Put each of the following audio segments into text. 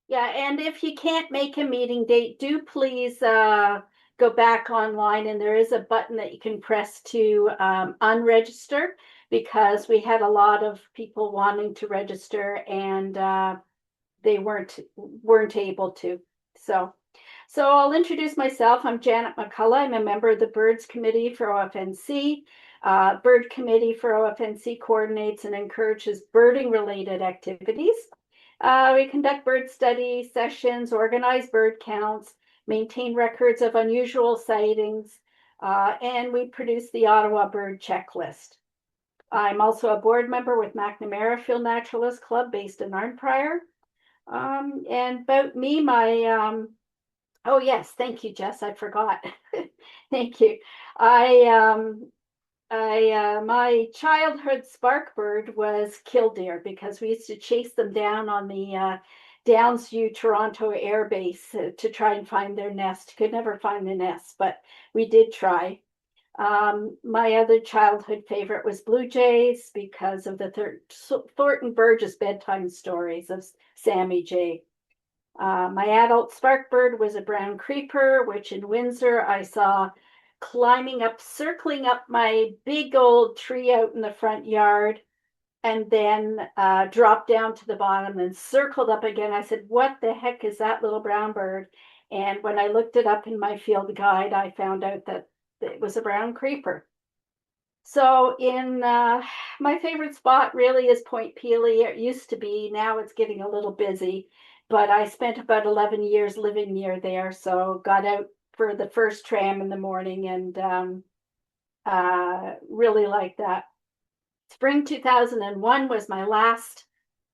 Yeah, and if you can't make a meeting date, do please go back online, and there is a button that you can press to unregister, because we had a lot of people wanting to register, and they weren't able to. So I'll introduce myself. I'm Janet McCullough. I'm a member of the Birds Committee for OFNC. Bird Committee for OFNC coordinates and encourages birding related activities. We conduct bird study sessions, organize bird counts, maintain records of unusual sightings, and we produce the Ottawa Bird Checklist. I'm also a board member with McNamara Field Naturalist Club based in Arnprior. And about me, oh yes, thank you, Jess. I forgot. Thank you. I my childhood spark bird was killdeer, because we used to chase them down on the Downsview Toronto Air Base to try and find their nest. Could never find the nest, but we did try. My other childhood favorite was blue jays, because of the Thornton Burgess bedtime stories of Sammy J. My adult spark bird was a brown creeper, which in Windsor I saw climbing up, circling up my big old tree out in the front yard, and then dropped down to the bottom and circled up again. I said, "What the heck is that little brown bird?" And when I looked it up in my field guide, I found out that it was a brown creeper. So in my favorite spot really is Point Pelee. It used to be, now it's getting a little busy, but I spent about 11 years living near there. So got out for the first tram in the morning, and really like that. Spring 2001 was my last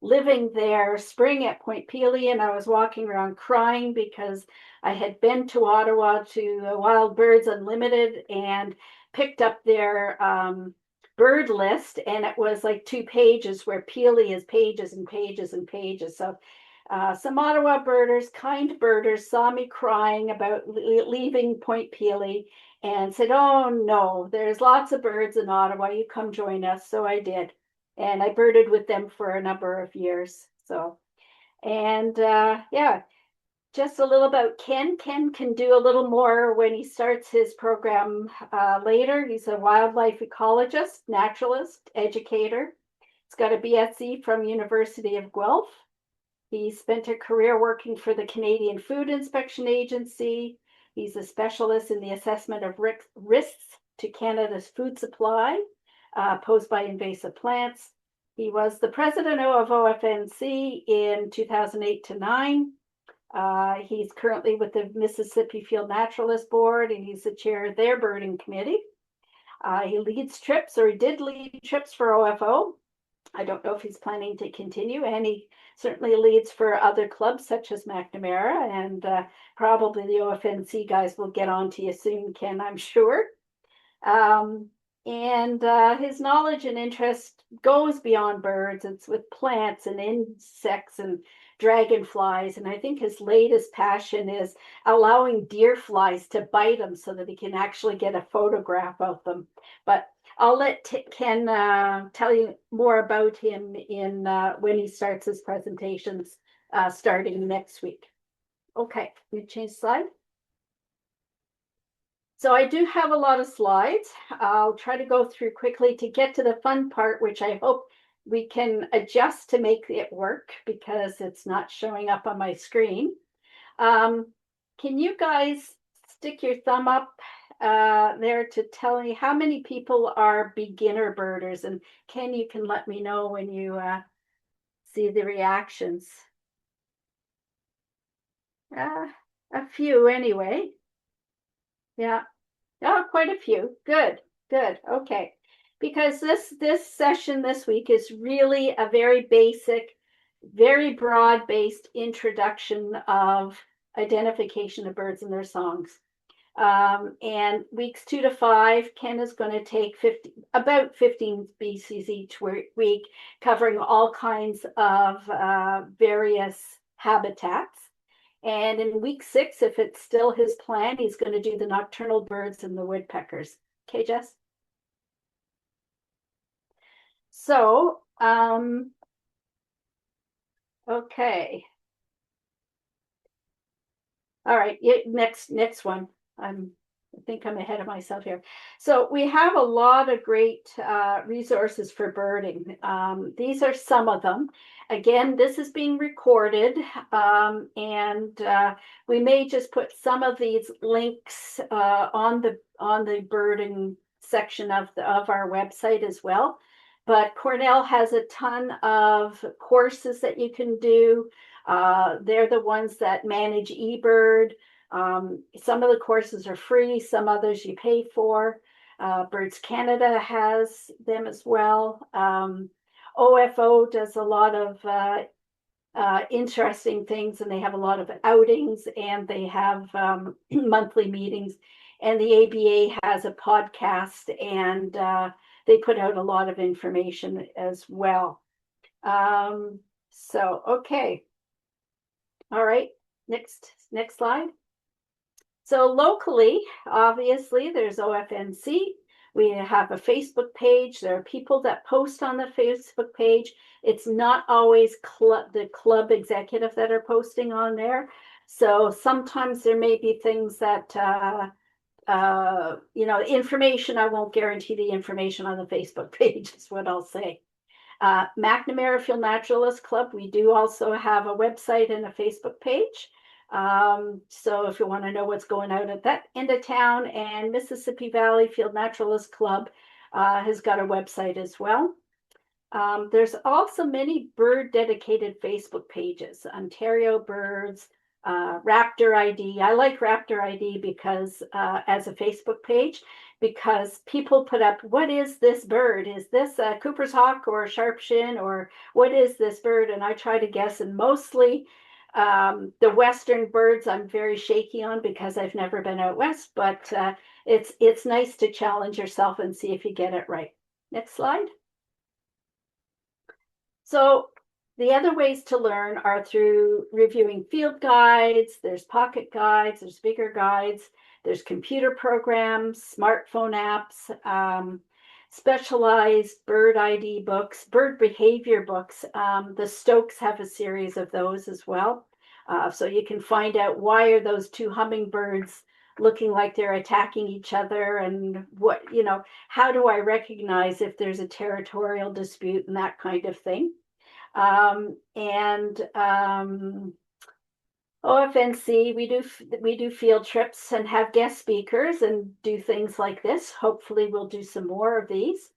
living there, spring at Point Pelee, and I was walking around crying because I had been to Ottawa to Wild Birds Unlimited and picked up their bird list, and it was like 2 pages, where Pelee is pages and pages and pages. So some Ottawa birders, kind birders, saw me crying about leaving Point Pelee and said, "Oh no, there's lots of birds in Ottawa. You come join us." So I did, and I birded with them for a number of years. So, and yeah, just a little about Ken. Ken can do a little more when he starts his program later. He's a wildlife ecologist, naturalist, educator. He's got a BSc from University of Guelph. He spent a career working for the Canadian Food Inspection Agency. He's a specialist in the assessment of risks to Canada's food supply posed by invasive plants. He was the president of OFNC in 2008 to 9. He's currently with the Mississippi Field Naturalist Board, and he's the chair of their birding committee. He leads trips, or he did lead trips for OFO. I don't know if he's planning to continue, and he certainly leads for other clubs such as McNamara, and probably the OFNC guys will get on to you soon, Ken, I'm sure. Um, and his knowledge and interest goes beyond birds. It's with plants and insects and dragonflies. And I think his latest passion is allowing deer flies to bite him so that he can actually get a photograph of them. But I'll let Ken tell you more about him in when he starts his presentations starting next week. Okay, we change slide. So I do have a lot of slides. I'll try to go through quickly to get to the fun part, which I hope we can adjust to make it work, because it's not showing up on my screen. Can you guys stick your thumb up there to tell me how many people are beginner birders? And Ken, you can let me know when you see the reactions. A few anyway. Yeah. Oh, quite a few. Good, good. Okay. Because this session this week is really a very basic, very broad-based introduction of identification of birds and their songs. And weeks 2 to 5, Ken is going to take about 15 species each week, covering all kinds of various habitats. And in week 6, if it's still his plan, he's going to do the nocturnal birds and the woodpeckers. Okay, Jess? So, okay. All right, next one. I think I'm ahead of myself here. So we have a lot of great resources for birding. These are some of them. Again, this is being recorded, and we may just put some of these links on the birding section of our website as well. But Cornell has a ton of courses that you can do. They're the ones that manage eBird. Some of the courses are free, some others you pay for. Birds Canada has them as well. OFO does a lot of interesting things, and they have a lot of outings, and they have monthly meetings. And the ABA has a podcast, and they put out a lot of information as well. Okay. All right, next slide. So locally, obviously, there's OFNC. We have a Facebook page. There are people that post on the Facebook page. It's not always the club executive that are posting on there. So sometimes there may be things that, information, I won't guarantee the information on the Facebook page is what I'll say. McNamara Field Naturalist Club, we do also have a website and a Facebook page. So if you want to know what's going out at that end of town, and Mississippi Valley Field Naturalist Club has got a website as well. There's also many bird dedicated Facebook pages, Ontario Birds, Raptor ID. I like Raptor ID because as a Facebook page, because people put up, what is this bird? Is this a Cooper's hawk or a sharpshin, or what is this bird? And I try to guess, and mostly the Western birds I'm very shaky on because I've never been out west, but it's nice to challenge yourself and see if you get it right. Next slide. So the other ways to learn are through reviewing field guides. There's pocket guides, there's bigger guides, there's computer programs, smartphone apps, specialized bird ID books, bird behavior books. The Stokes have a series of those as well. So you can find out, why are those two hummingbirds looking like they're attacking each other, and how do I recognize if there's a territorial dispute and that kind of thing. OFNC, we do field trips and have guest speakers and do things like this. Hopefully we'll do some more of these.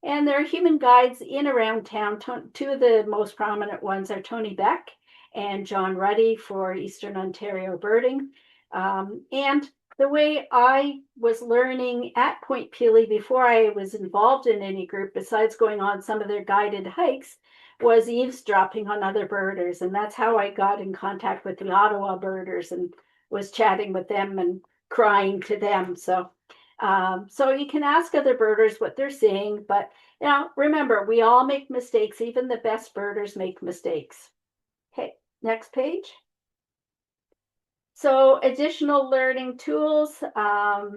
And there are human guides in around town. Two of the most prominent ones are Tony Beck and John Ruddy for Eastern Ontario birding. And the way I was learning at Point Pelee before I was involved in any group, besides going on some of their guided hikes, was eavesdropping on other birders. And that's how I got in contact with the Ottawa birders and was chatting with them and crying to them. So you can ask other birders what they're seeing, but remember, we all make mistakes. Even the best birders make mistakes. Okay, next page. So additional learning tools are,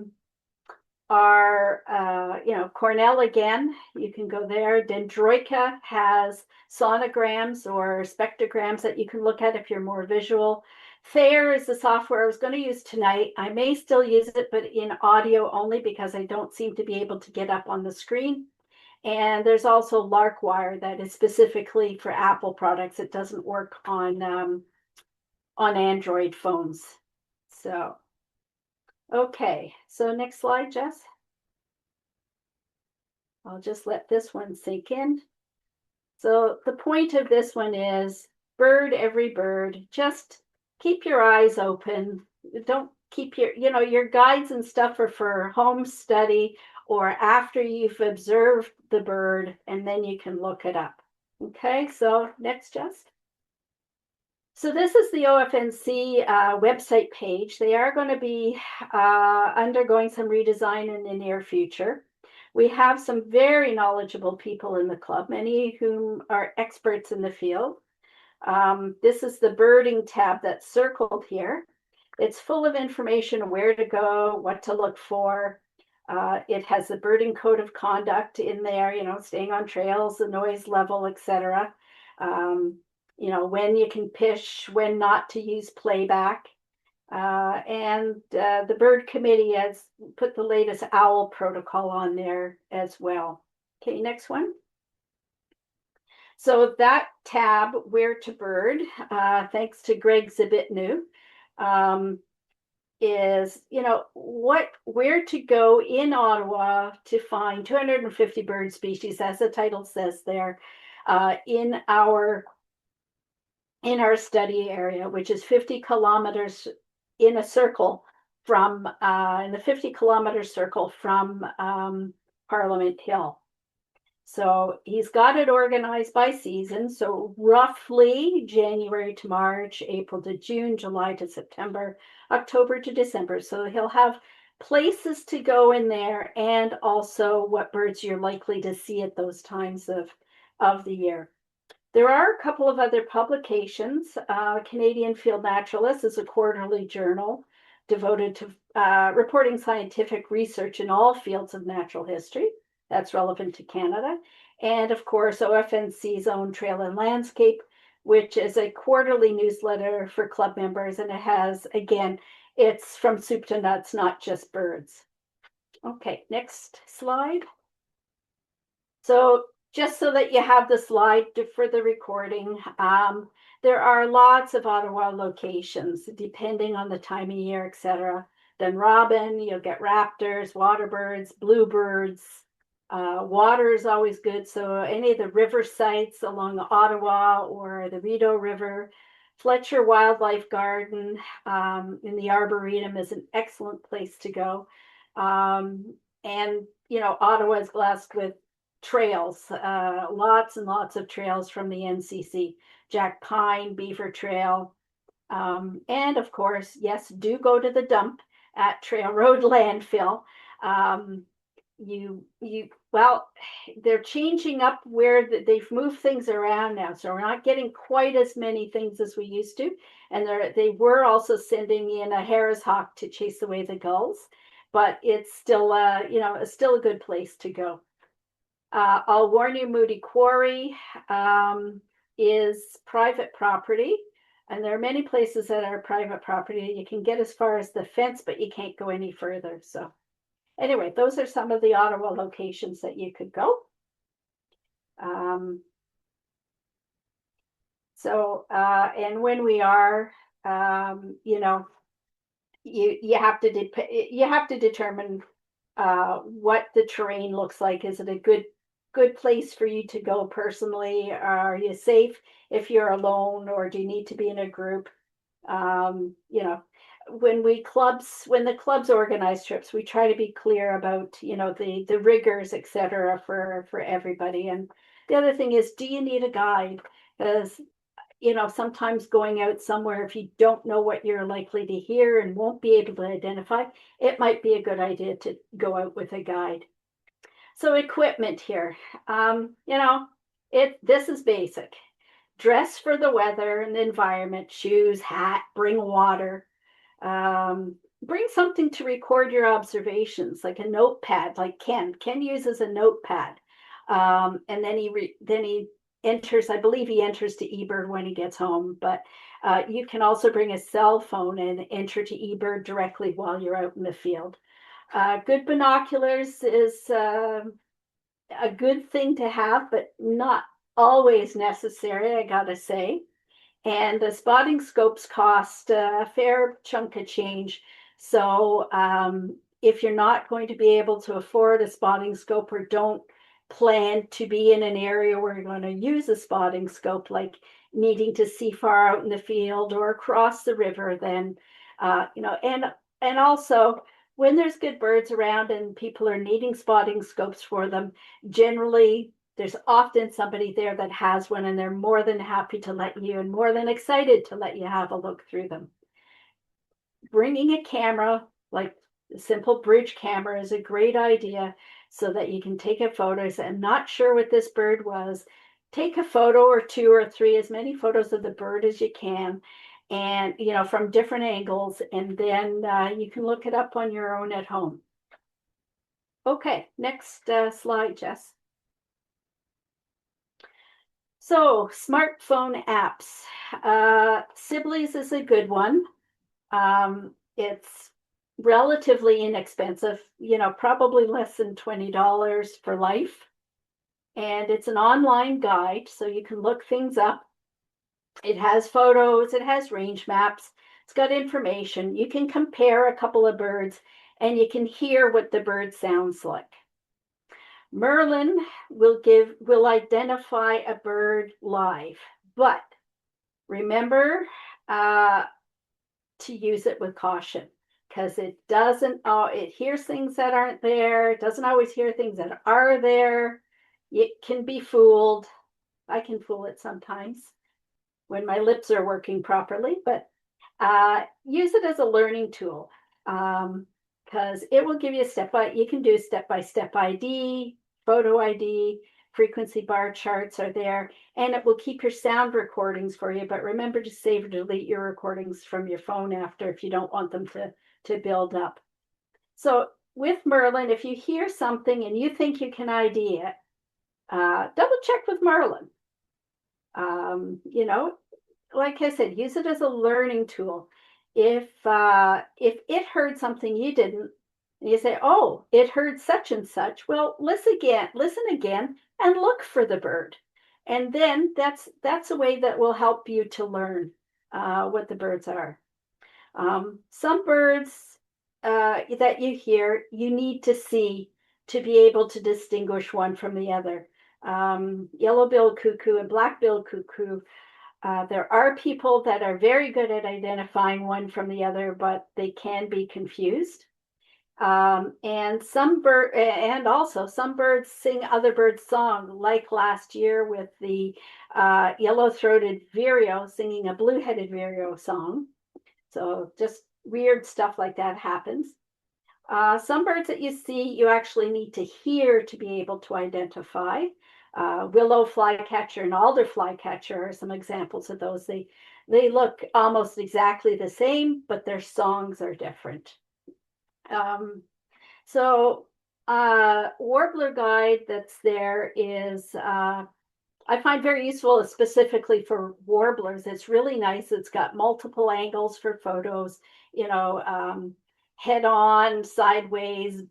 Cornell again, you can go there. Dendroica has sonograms or spectrograms that you can look at if you're more visual. Thayer is the software I was going to use tonight. I may still use it, but in audio only, because I don't seem to be able to get up on the screen. And there's also Larkwire that is specifically for Apple products. It doesn't work on Android phones. So, okay, so next slide, Jess. I'll just let this one sink in. So the point of this one is, bird every bird, just keep your eyes open. Don't keep your guides and stuff are for home study or after you've observed the bird, and then you can look it up. Okay, so next, Jess. So this is the OFNC website page. They are going to be undergoing some redesign in the near future. We have some very knowledgeable people in the club, many of whom are experts in the field. This is the birding tab that's circled here. It's full of information, where to go, what to look for. It has the birding code of conduct in there, staying on trails, the noise level, etc. When you can pitch, when not to use playback. And the bird committee has put the latest owl protocol on there as well. Okay, next one. So that tab, Where to Bird, thanks to Greg Zabitnu, is, where to go in Ottawa to find 250 bird species, as the title says there, in our study area, which is 50 kilometers in a circle from in the 50-kilometer circle from Parliament Hill. So he's got it organized by season. So roughly January to March, April to June, July to September, October to December. So he'll have places to go in there and also what birds you're likely to see at those times of the year. There are a couple of other publications. Canadian Field Naturalist is a quarterly journal devoted to reporting scientific research in all fields of natural history. That's relevant to Canada. And of course, OFNC's Own Trail and Landscape, which is a quarterly newsletter for club members. And it has, again, it's from soup to nuts, not just birds. Okay, next slide. So just so that you have the slide for the recording, there are lots of Ottawa locations, depending on the time of year, etc. Then robin, you'll get raptors, waterbirds, bluebirds. Water is always good. So any of the river sites along the Ottawa or the Rideau River, Fletcher Wildlife Garden in the Arboretum is an excellent place to go. And, Ottawa is blessed with trails, lots and lots of trails from the NCC, Jack Pine, Beaver Trail. And of course, yes, do go to the dump at Trail Road Landfill. Well, they're changing up where they've moved things around now. So we're not getting quite as many things as we used to. And they were also sending in a Harris hawk to chase away the gulls, but it's still, it's still a good place to go. I'll warn you, Moody Quarry is private property. And there are many places that are private property. You can get as far as the fence, but you can't go any further. So anyway, those are some of the Ottawa locations that you could go. And when we are, you have to determine what the terrain looks like. Is it a good place for you to go personally? Are you safe if you're alone, or do you need to be in a group? When the clubs organize trips, we try to be clear about, the rigors, etc., for everybody. And the other thing is, do you need a guide? Because, sometimes going out somewhere, if you don't know what you're likely to hear and won't be able to identify, it might be a good idea to go out with a guide. So equipment here, this is basic. Dress for the weather and the environment, shoes, hat, bring water. Bring something to record your observations, like a notepad, like Ken. Ken uses a notepad. And then he enters, I believe he enters to eBird when he gets home, but you can also bring a cell phone and enter to eBird directly while you're out in the field. Good binoculars is a good thing to have, but not always necessary, I gotta say. And the spotting scopes cost a fair chunk of change. So if you're not going to be able to afford a spotting scope, or don't plan to be in an area where you're going to use a spotting scope, like needing to see far out in the field or across the river, then, and also when there's good birds around and people are needing spotting scopes for them, generally there's often somebody there that has one, and they're more than happy to let you, and more than excited to let you have a look through them. Bringing a camera, like a simple bridge camera, is a great idea so that you can take a photo. So I'm not sure what this bird was. Take a photo or two or three, as many photos of the bird as you can, and from different angles, and then you can look it up on your own at home. Okay, next slide, Jess. So smartphone apps. Sibley's is a good one. It's relatively inexpensive, probably less than $20 for life. And it's an online guide, so you can look things up. It has photos, it has range maps, it's got information. You can compare a couple of birds and you can hear what the bird sounds like. Merlin will identify a bird live, but remember to use it with caution because it hears things that aren't there. It doesn't always hear things that are there. It can be fooled. I can fool it sometimes when my lips are working properly, but use it as a learning tool because it will give you you can do step-by-step ID, photo ID, frequency bar charts are there, and it will keep your sound recordings for you. But remember to save or delete your recordings from your phone after if you don't want them to build up. So with Merlin, if you hear something and you think you can ID it, double check with Merlin. Like I said, use it as a learning tool. If it heard something you didn't, and you say, "Oh, it heard such and such," well, listen again, and look for the bird, and then that's a way that will help you to learn what the birds are. Some birds that you hear, you need to see to be able to distinguish one from the other. Yellow-billed cuckoo and black-billed cuckoo. There are people that are very good at identifying one from the other, but they can be confused. And also some birds sing other birds' song, like last year with the yellow-throated vireo singing a blue-headed vireo song. So just weird stuff like that happens. Some birds that you see, you actually need to hear to be able to identify. Willow flycatcher and alder flycatcher are some examples of those. They look almost exactly the same, but their songs are different. Warbler guide that's there is I find very useful specifically for warblers. It's really nice. It's got multiple angles for photos, head on, sideways,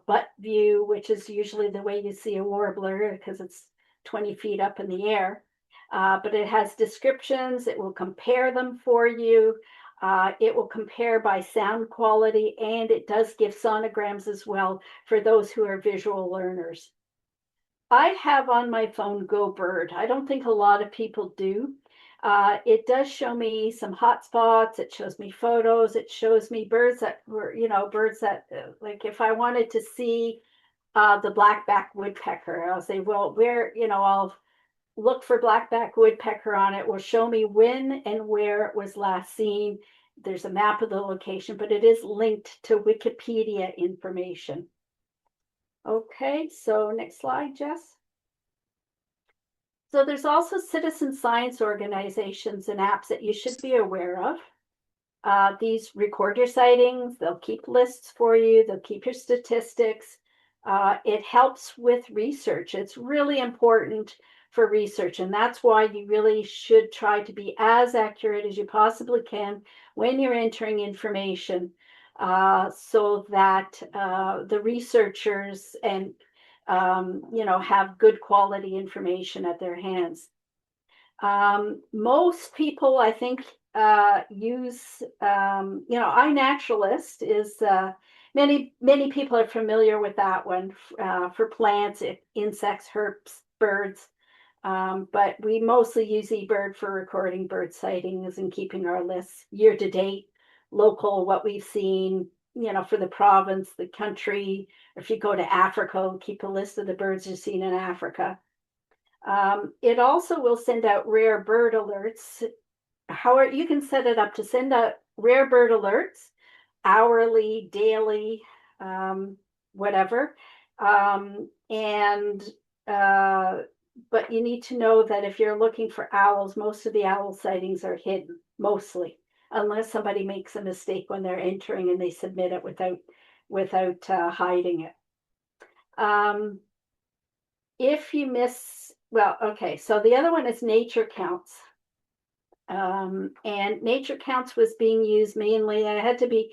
butt view, which is usually the way you see a warbler because it's 20 feet up in the air. But it has descriptions. It will compare them for you. It will compare by sound quality, and it does give sonograms as well for those who are visual learners. I have on my phone Go Bird. I don't think a lot of people do. It does show me some hot spots. It shows me photos. It shows me birds that were, like if I wanted to see the blackback woodpecker, I'll say, well, I'll look for blackback woodpecker on it. Will show me when and where it was last seen. There's a map of the location, but it is linked to Wikipedia information. Okay, so next slide, Jess. So there's also citizen science organizations and apps that you should be aware of. These record your sightings, they'll keep lists for you, they'll keep your statistics. It helps with research. It's really important for research, and that's why you really should try to be as accurate as you possibly can when you're entering information so that the researchers and have good quality information at their hands. Most people, I think, use, iNaturalist is, many people are familiar with that one for plants, insects, herps, birds. But we mostly use eBird for recording bird sightings and keeping our lists year to date, local, what we've seen, for the province, the country. If you go to Africa, keep a list of the birds you've seen in Africa. It also will send out rare bird alerts. However, you can set it up to send out rare bird alerts, hourly, daily, whatever. But you need to know that if you're looking for owls, most of the owl sightings are hidden, mostly, unless somebody makes a mistake when they're entering and they submit it without hiding it. If you miss, well, okay, so the other one is nature counts. And Nature Counts was being used mainly. I had to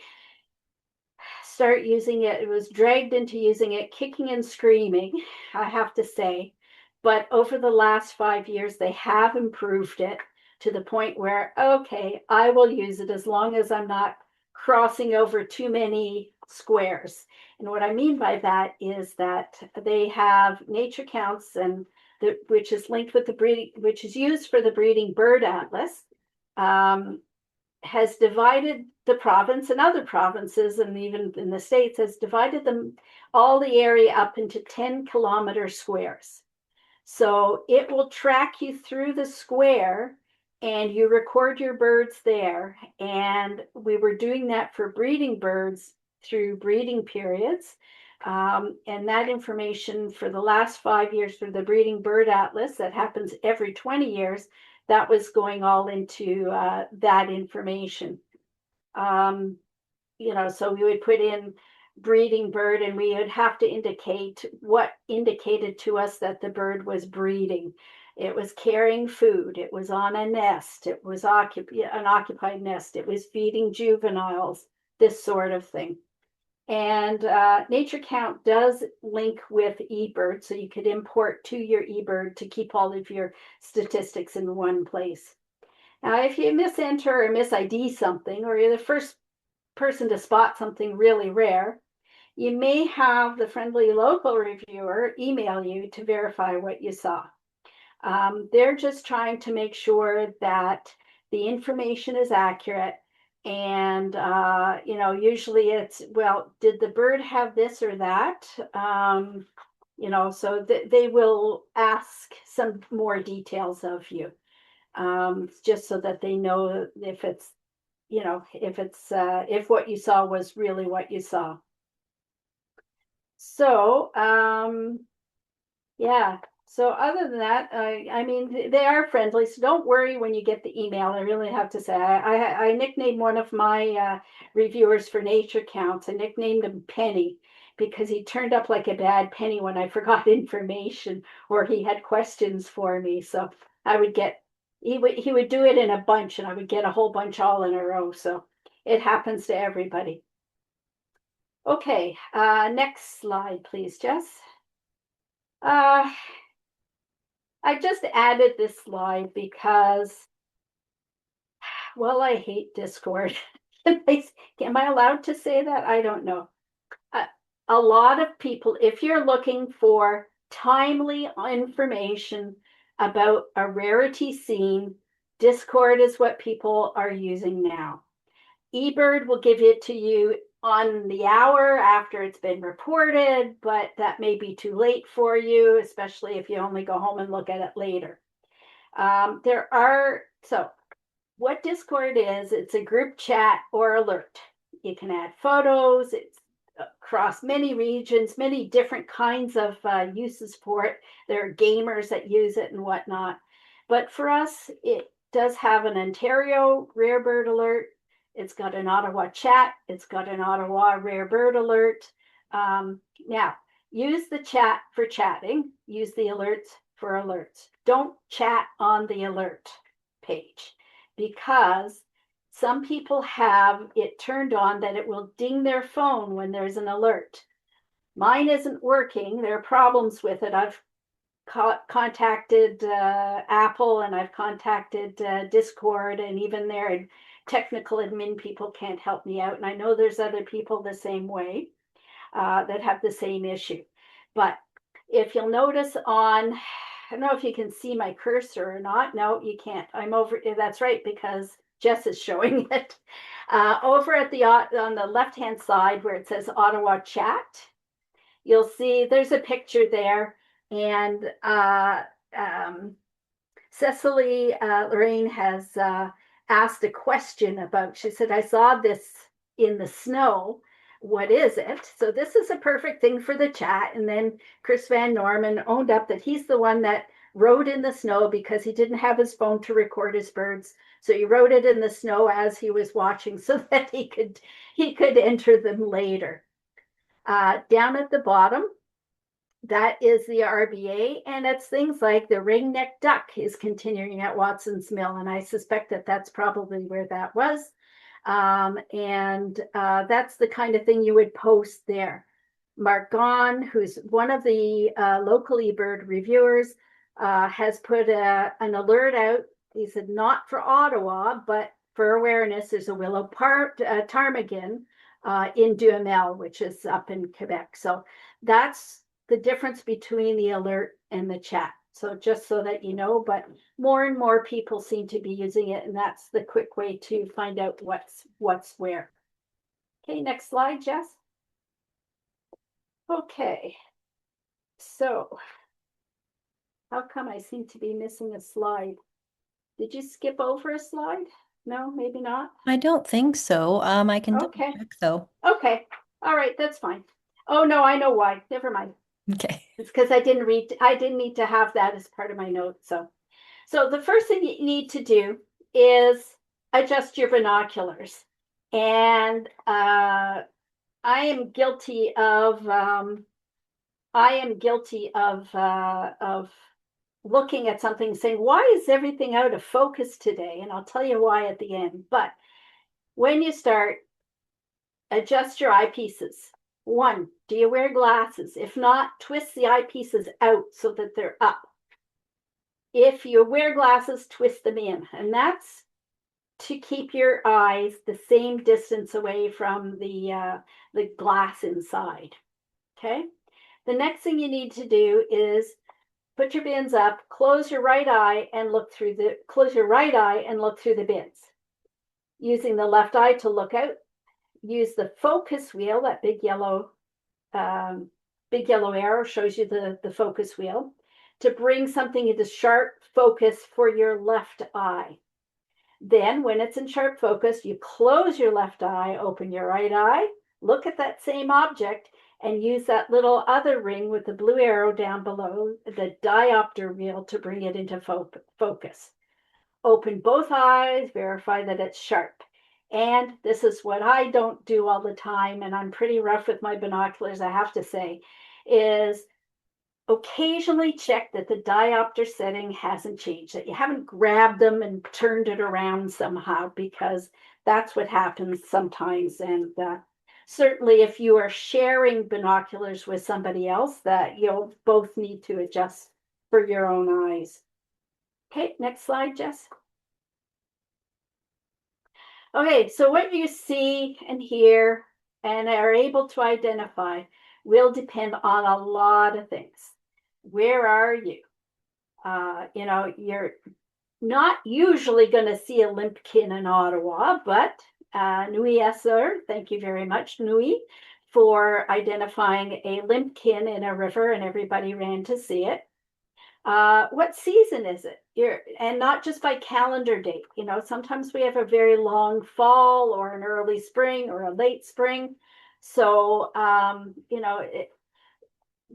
start using it. It was dragged into using it, kicking and screaming, I have to say. But over the last 5 years, they have improved it to the point where, okay, I will use it as long as I'm not crossing over too many squares. And what I mean by that is that they have Nature Counts, and which is linked with the breeding, which is used for the breeding bird atlas. Has divided the province, and other provinces, and even in the States, has divided them, all the area, up into 10-kilometer squares. So it will track you through the square and you record your birds there. And we were doing that for breeding birds through breeding periods. And that information for the last 5 years for the breeding bird atlas, that happens every 20 years, that was going all into that information. So we would put in breeding bird, and we would have to indicate what indicated to us that the bird was breeding. It was carrying food, it was on a nest, it was an occupied nest, it was feeding juveniles, this sort of thing. And Nature Count does link with eBird, so you could import to your eBird to keep all of your statistics in one place. Now, if you misenter or misid something, or you're the first person to spot something really rare, you may have the friendly local reviewer email you to verify what you saw. They're just trying to make sure that the information is accurate. And, usually it's, well, did the bird have this or that? So they will ask some more details of you, just so that they know if it's, if what you saw was really what you saw. So, yeah. So other than that, I mean, they are friendly. So don't worry when you get the email. I really have to say, I nicknamed one of my reviewers for Nature Counts. I nicknamed him Penny because he turned up like a bad penny when I forgot information or he had questions for me. So I would get, he would do it in a bunch, and I would get a whole bunch all in a row. So it happens to everybody. Okay, next slide, please, Jess. I just added this slide because, well, I hate Discord. Am I allowed to say that? I don't know. A lot of people, if you're looking for timely information about a rarity scene, Discord is what people are using now. eBird will give it to you on the hour after it's been reported, but that may be too late for you, especially if you only go home and look at it later. So what Discord is, it's a group chat or alert. You can add photos, it's across many regions, many different kinds of uses for it. There are gamers that use it and whatnot. But for us, it does have an Ontario rare bird alert. It's got an Ottawa chat. It's got an Ottawa rare bird alert. Now, use the chat for chatting. Use the alerts for alerts. Don't chat on the alert page, because some people have it turned on that it will ding their phone when there's an alert. Mine isn't working. There are problems with it. I've contacted Apple, and I've contacted Discord, and even their technical admin people can't help me out. And I know there's other people the same way that have the same issue. But if you'll notice I don't know if you can see my cursor or not. No, you can't. I'm over. That's right, because Jess is showing it. Over at on the left-hand side where it says Ottawa chat, you'll see there's a picture there. And Cecily Lorraine has asked a question about, she said, I saw this in the snow. What is it? So this is a perfect thing for the chat. And then Chris Van Norman owned up that he's the one that rode in the snow because he didn't have his phone to record his birds. So he wrote it in the snow as he was watching so that he could enter them later. Down at the bottom, That is the RBA, and it's things like the ringneck duck is continuing at Watson's Mill, and I suspect that that's probably where that was. And that's the kind of thing you would post there. Mark Gaughan, who's one of the local eBird reviewers, has put an alert out. He said not for Ottawa, but for awareness, there's a willow ptarmigan in Duhamel, which is up in Quebec. So that's the difference between the alert and the chat. So just so that you know, but more and more people seem to be using it, and that's the quick way to find out what's where. Okay, next slide, Jess. Okay, so how come I seem to be missing a slide? Did you skip over a slide? No, maybe not. I don't think so. I can double Okay. check though. Okay. All right, that's fine. Oh no, I know why. Never mind. Okay. It's because I didn't need to have that as part of my notes. So the first thing you need to do is adjust your binoculars. And I am guilty of looking at something saying, why is everything out of focus today? And I'll tell you why at the end. But when you start, adjust your eyepieces. One, do you wear glasses? If not, twist the eyepieces out so that they're up. If you wear glasses, twist them in. And that's to keep your eyes the same distance away from the glass inside. Okay. The next thing you need to do is put your bins up, close your right eye and look through the bins. Using the left eye to look out, use the focus wheel, that big yellow arrow shows you the focus wheel, to bring something into sharp focus for your left eye. Then when it's in sharp focus, you close your left eye, open your right eye, look at that same object, and use that little other ring with the blue arrow down below, the diopter wheel, to bring it into focus. Open both eyes, verify that it's sharp. And this is what I don't do all the time, and I'm pretty rough with my binoculars, I have to say, is occasionally check that the diopter setting hasn't changed, that you haven't grabbed them and turned it around somehow, because that's what happens sometimes. And certainly if you are sharing binoculars with somebody else, that you'll both need to adjust for your own eyes. Okay, next slide, Jess. Okay, so what you see and hear and are able to identify will depend on a lot of things. Where are you? You're not usually going to see a limpkin in Ottawa, but Nui Esser, thank you very much, Nui, for identifying a limpkin in a river, and everybody ran to see it. What season is it? And not just by calendar date. Sometimes we have a very long fall or an early spring or a late spring. So,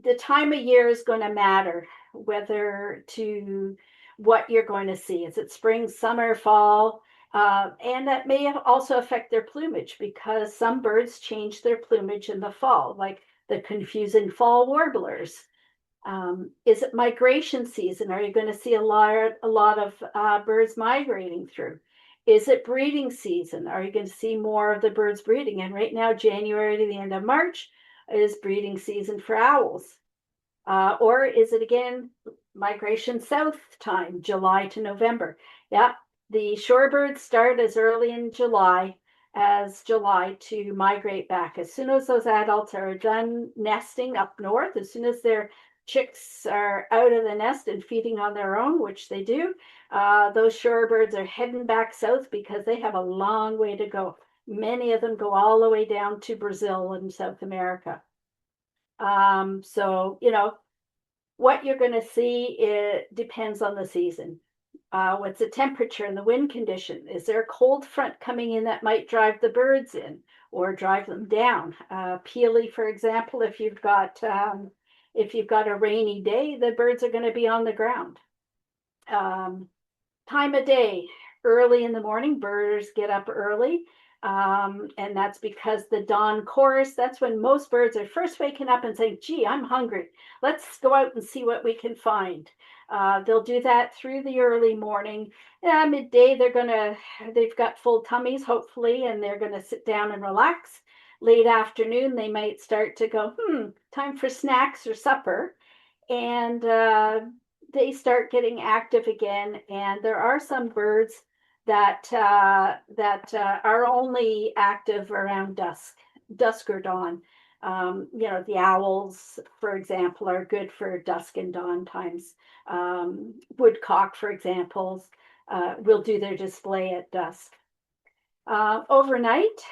the time of year is going to matter whether to what you're going to see. Is it spring, summer, fall? And that may also affect their plumage, because some birds change their plumage in the fall, like the confusing fall warblers. Is it migration season? Are you going to see a lot of birds migrating through? Is it breeding season? Are you going to see more of the birds breeding? And right now, January to the end of March is breeding season for owls. Or is it again migration south time, July to November? Yeah, the shorebirds start as early in July as July to migrate back. As soon as those adults are done nesting up north, as soon as their chicks are out of the nest and feeding on their own, which they do, those shorebirds are heading back south, because they have a long way to go. Many of them go all the way down to Brazil and South America. So, what you're going to see, it depends on the season. What's the temperature and the wind condition? Is there a cold front coming in that might drive the birds in or drive them down? Peely, for example, if you've got a rainy day, the birds are going to be on the ground. Time of day. early in the morning. Birds get up early. And that's because the dawn chorus, that's when most birds are first waking up and saying, gee, I'm hungry. Let's go out and see what we can find. They'll do that through the early morning. Midday, they've got full tummies, hopefully, and they're going to sit down and relax. Late afternoon, they might start to go, time for snacks or supper. And they start getting active again. And there are some birds that are only active around dusk or dawn. The owls, for example, are good for dusk and dawn times. Woodcock, for example, will do their display at dusk. Overnight,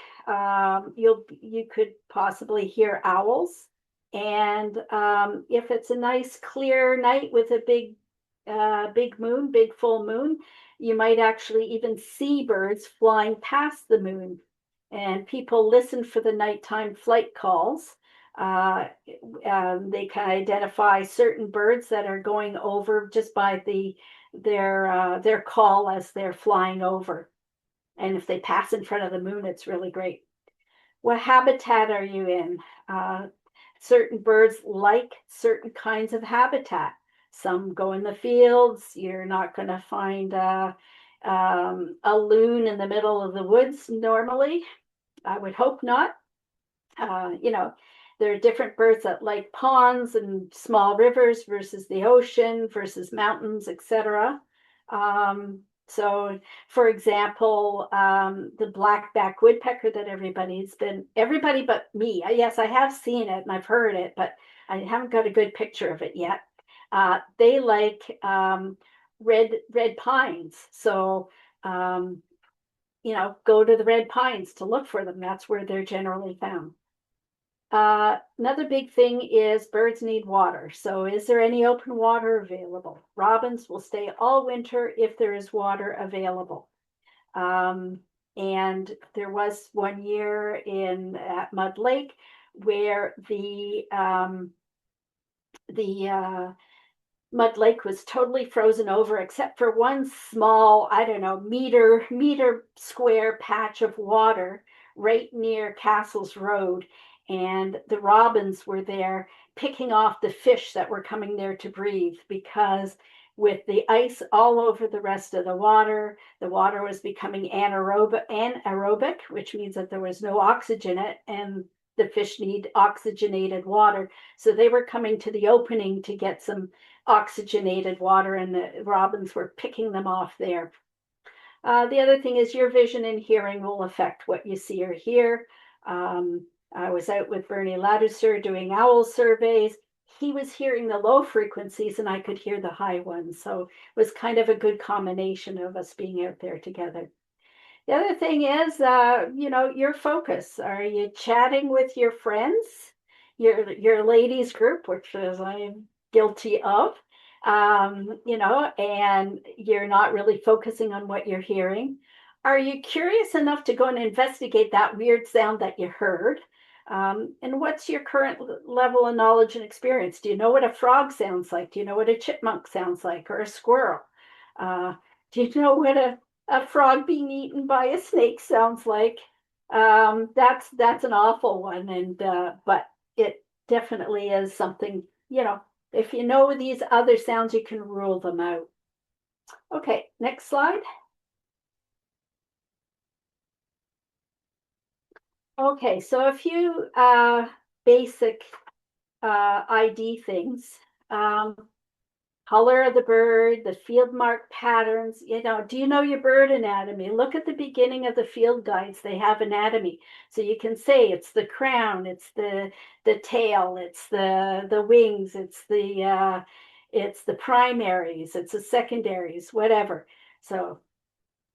you could possibly hear owls, and if it's a nice clear night with a big full moon, you might actually even see birds flying past the moon. And people listen for the nighttime flight calls. They can identify certain birds that are going over just by their call as they're flying over. And if they pass in front of the moon, it's really great. What habitat are you in? Certain birds like certain kinds of habitat. Some go in the fields. You're not going to find a loon in the middle of the woods normally. I would hope not. There are different birds that like ponds and small rivers versus the ocean versus mountains, etc. So, for example, the blackback woodpecker that everybody but me, yes, I have seen it and I've heard it, but I haven't got a good picture of it yet. They like red pines. So, go to the red pines to look for them. That's where they're generally found. Another big thing is birds need water. So is there any open water available? Robins will stay all winter if there is water available. And there was one year at Mud Lake where the Mud Lake was totally frozen over except for one small, I don't know, meter square patch of water right near Castles Road. And the robins were there picking off the fish that were coming there to breathe, because with the ice all over the rest of the water was becoming anaerobic, which means that there was no oxygen in it, and the fish need oxygenated water. So they were coming to the opening to get some oxygenated water, and the robins were picking them off there. The other thing is your vision and hearing will affect what you see or hear. I was out with Bernie Ladouceur doing owl surveys. He was hearing the low frequencies and I could hear the high ones. So it was kind of a good combination of us being out there together. The other thing is, your focus. Are you chatting with your friends, your ladies group, which is I'm guilty of, and you're not really focusing on what you're hearing? Are you curious enough to go and investigate that weird sound that you heard? And what's your current level of knowledge and experience? Do you know what a frog sounds like? Do you know what a chipmunk sounds like, or a squirrel? Do you know what a frog being eaten by a snake sounds like? That's an awful one, and but it definitely is something. If you know these other sounds, you can rule them out. Okay, next slide. Okay, so a few basic ID things. Color of the bird, the field mark patterns. Do you know your bird anatomy? Look at the beginning of the field guides. They have anatomy. So you can say it's the crown, it's the tail, it's the wings, it's the primaries, it's the secondaries, whatever. So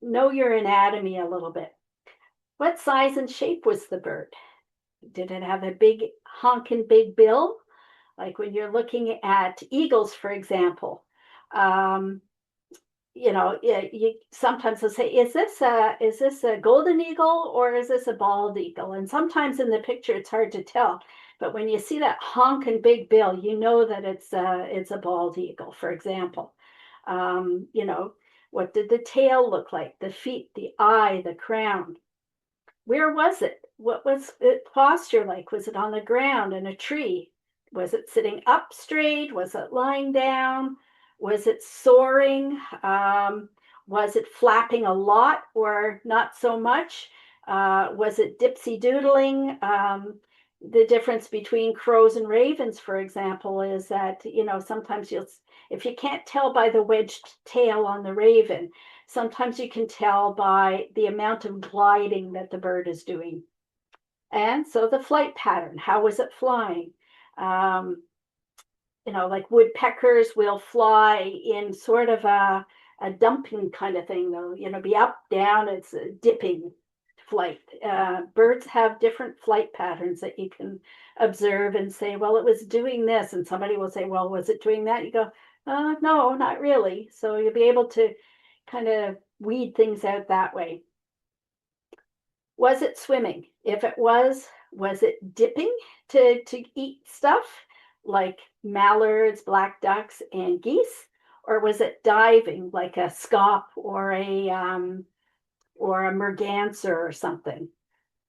know your anatomy a little bit. What size and shape was the bird? Did it have a big honking big bill? Like when you're looking at eagles, for example, you sometimes they'll say, is this a golden eagle or is this a bald eagle? And sometimes in the picture it's hard to tell, but when you see that honking big bill, you know that it's a bald eagle, for example. What did the tail look like? The feet, the eye, the crown. Where was it? What was its posture like? Was it on the ground in a tree? Was it sitting up straight? Was it lying down? Was it soaring? Was it flapping a lot or not so much? Was it dipsy doodling? The difference between crows and ravens, for example, is that, sometimes if you can't tell by the wedged tail on the raven, sometimes you can tell by the amount of gliding that the bird is doing. And so the flight pattern, how was it flying? Like woodpeckers will fly in sort of a dumping kind of thing, though, be up, down, it's a dipping flight. Birds have different flight patterns that you can observe and say, well, it was doing this. And somebody will say, well, was it doing that? You go, no, not really. So you'll be able to kind of weed things out that way. Was it swimming? If it was it dipping to eat stuff like mallards, black ducks, and geese? Or was it diving like a scaup or a merganser or something?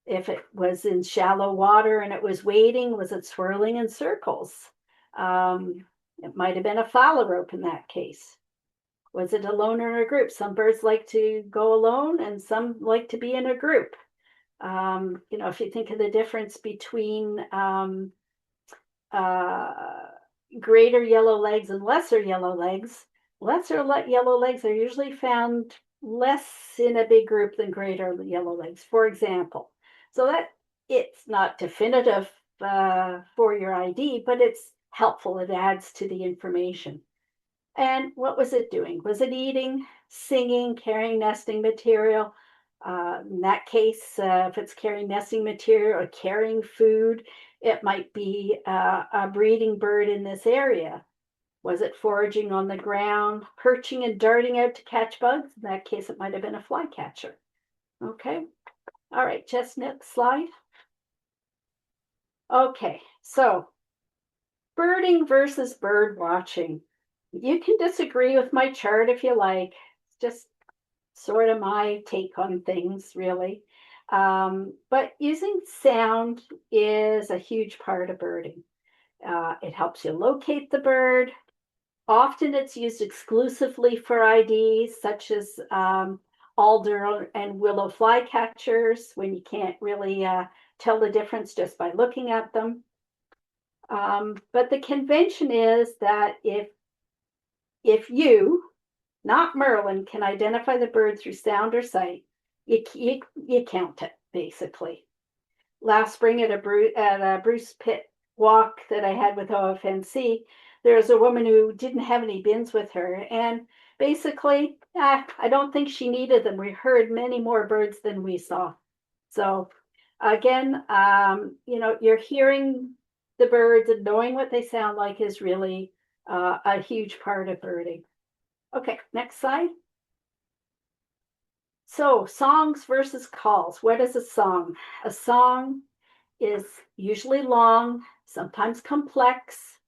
If it was in shallow water and it was wading, was it swirling in circles? It might have been a phalarope in that case. Was it alone or in a group? Some birds like to go alone and some like to be in a group. If you think of the difference between greater yellow legs and lesser yellow legs, yellow legs are usually found less in a big group than greater yellow legs, for example. So that it's not definitive for your ID, but it's helpful. It adds to the information. And what was it doing? Was it eating, singing, carrying nesting material? In that case, if it's carrying nesting material or carrying food, it might be a breeding bird in this area. Was it foraging on the ground, perching and darting out to catch bugs? In that case, it might have been a flycatcher. Okay. All right, just next slide. Okay, so birding versus bird watching. You can disagree with my chart if you like. It's just sort of my take on things, really. But using sound is a huge part of birding. It helps you locate the bird. Often it's used exclusively for IDs, such as alder and willow flycatchers, when you can't really tell the difference just by looking at them. But the convention is that if you, not Merlin, can identify the bird through sound or sight, you count it, basically. Last spring at a Bruce Pitt walk that I had with OFNC, there was a woman who didn't have any bins with her, and basically, I don't think she needed them. We heard many more birds than we saw. So again, you're hearing the birds and knowing what they sound like is really a huge part of birding. Okay, next slide. So songs versus calls. What is a song? A song is usually long, sometimes complex,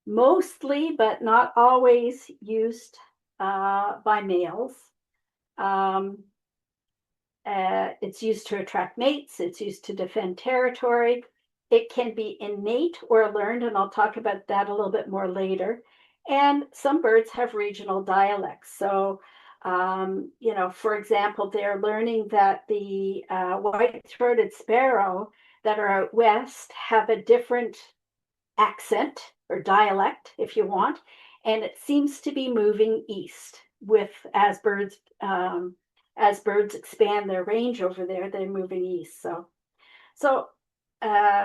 mostly, but not always used by males. It's used to attract mates. It's used to defend territory. It can be innate or learned, and I'll talk about that a little bit more later. And some birds have regional dialects. So, for example, they're learning that the white-throated sparrow that are out west have a different accent or dialect, if you want, and it seems to be moving east as birds expand their range over there, they're moving east. So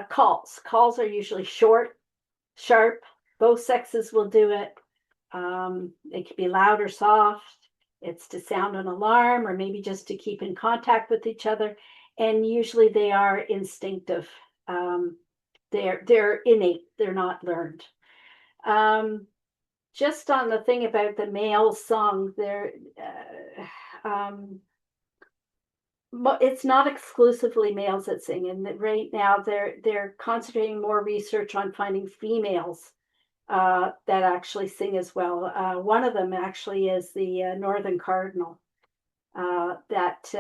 calls are usually short, sharp. Both sexes will do it. It can be loud or soft. It's to sound an alarm or maybe just to keep in contact with each other. And usually they are instinctive. They're innate. They're not learned. Just on the thing about the male song, it's not exclusively males that sing, and right now they're concentrating more research on finding females that actually sing as well. One of them actually is the Northern Cardinal, that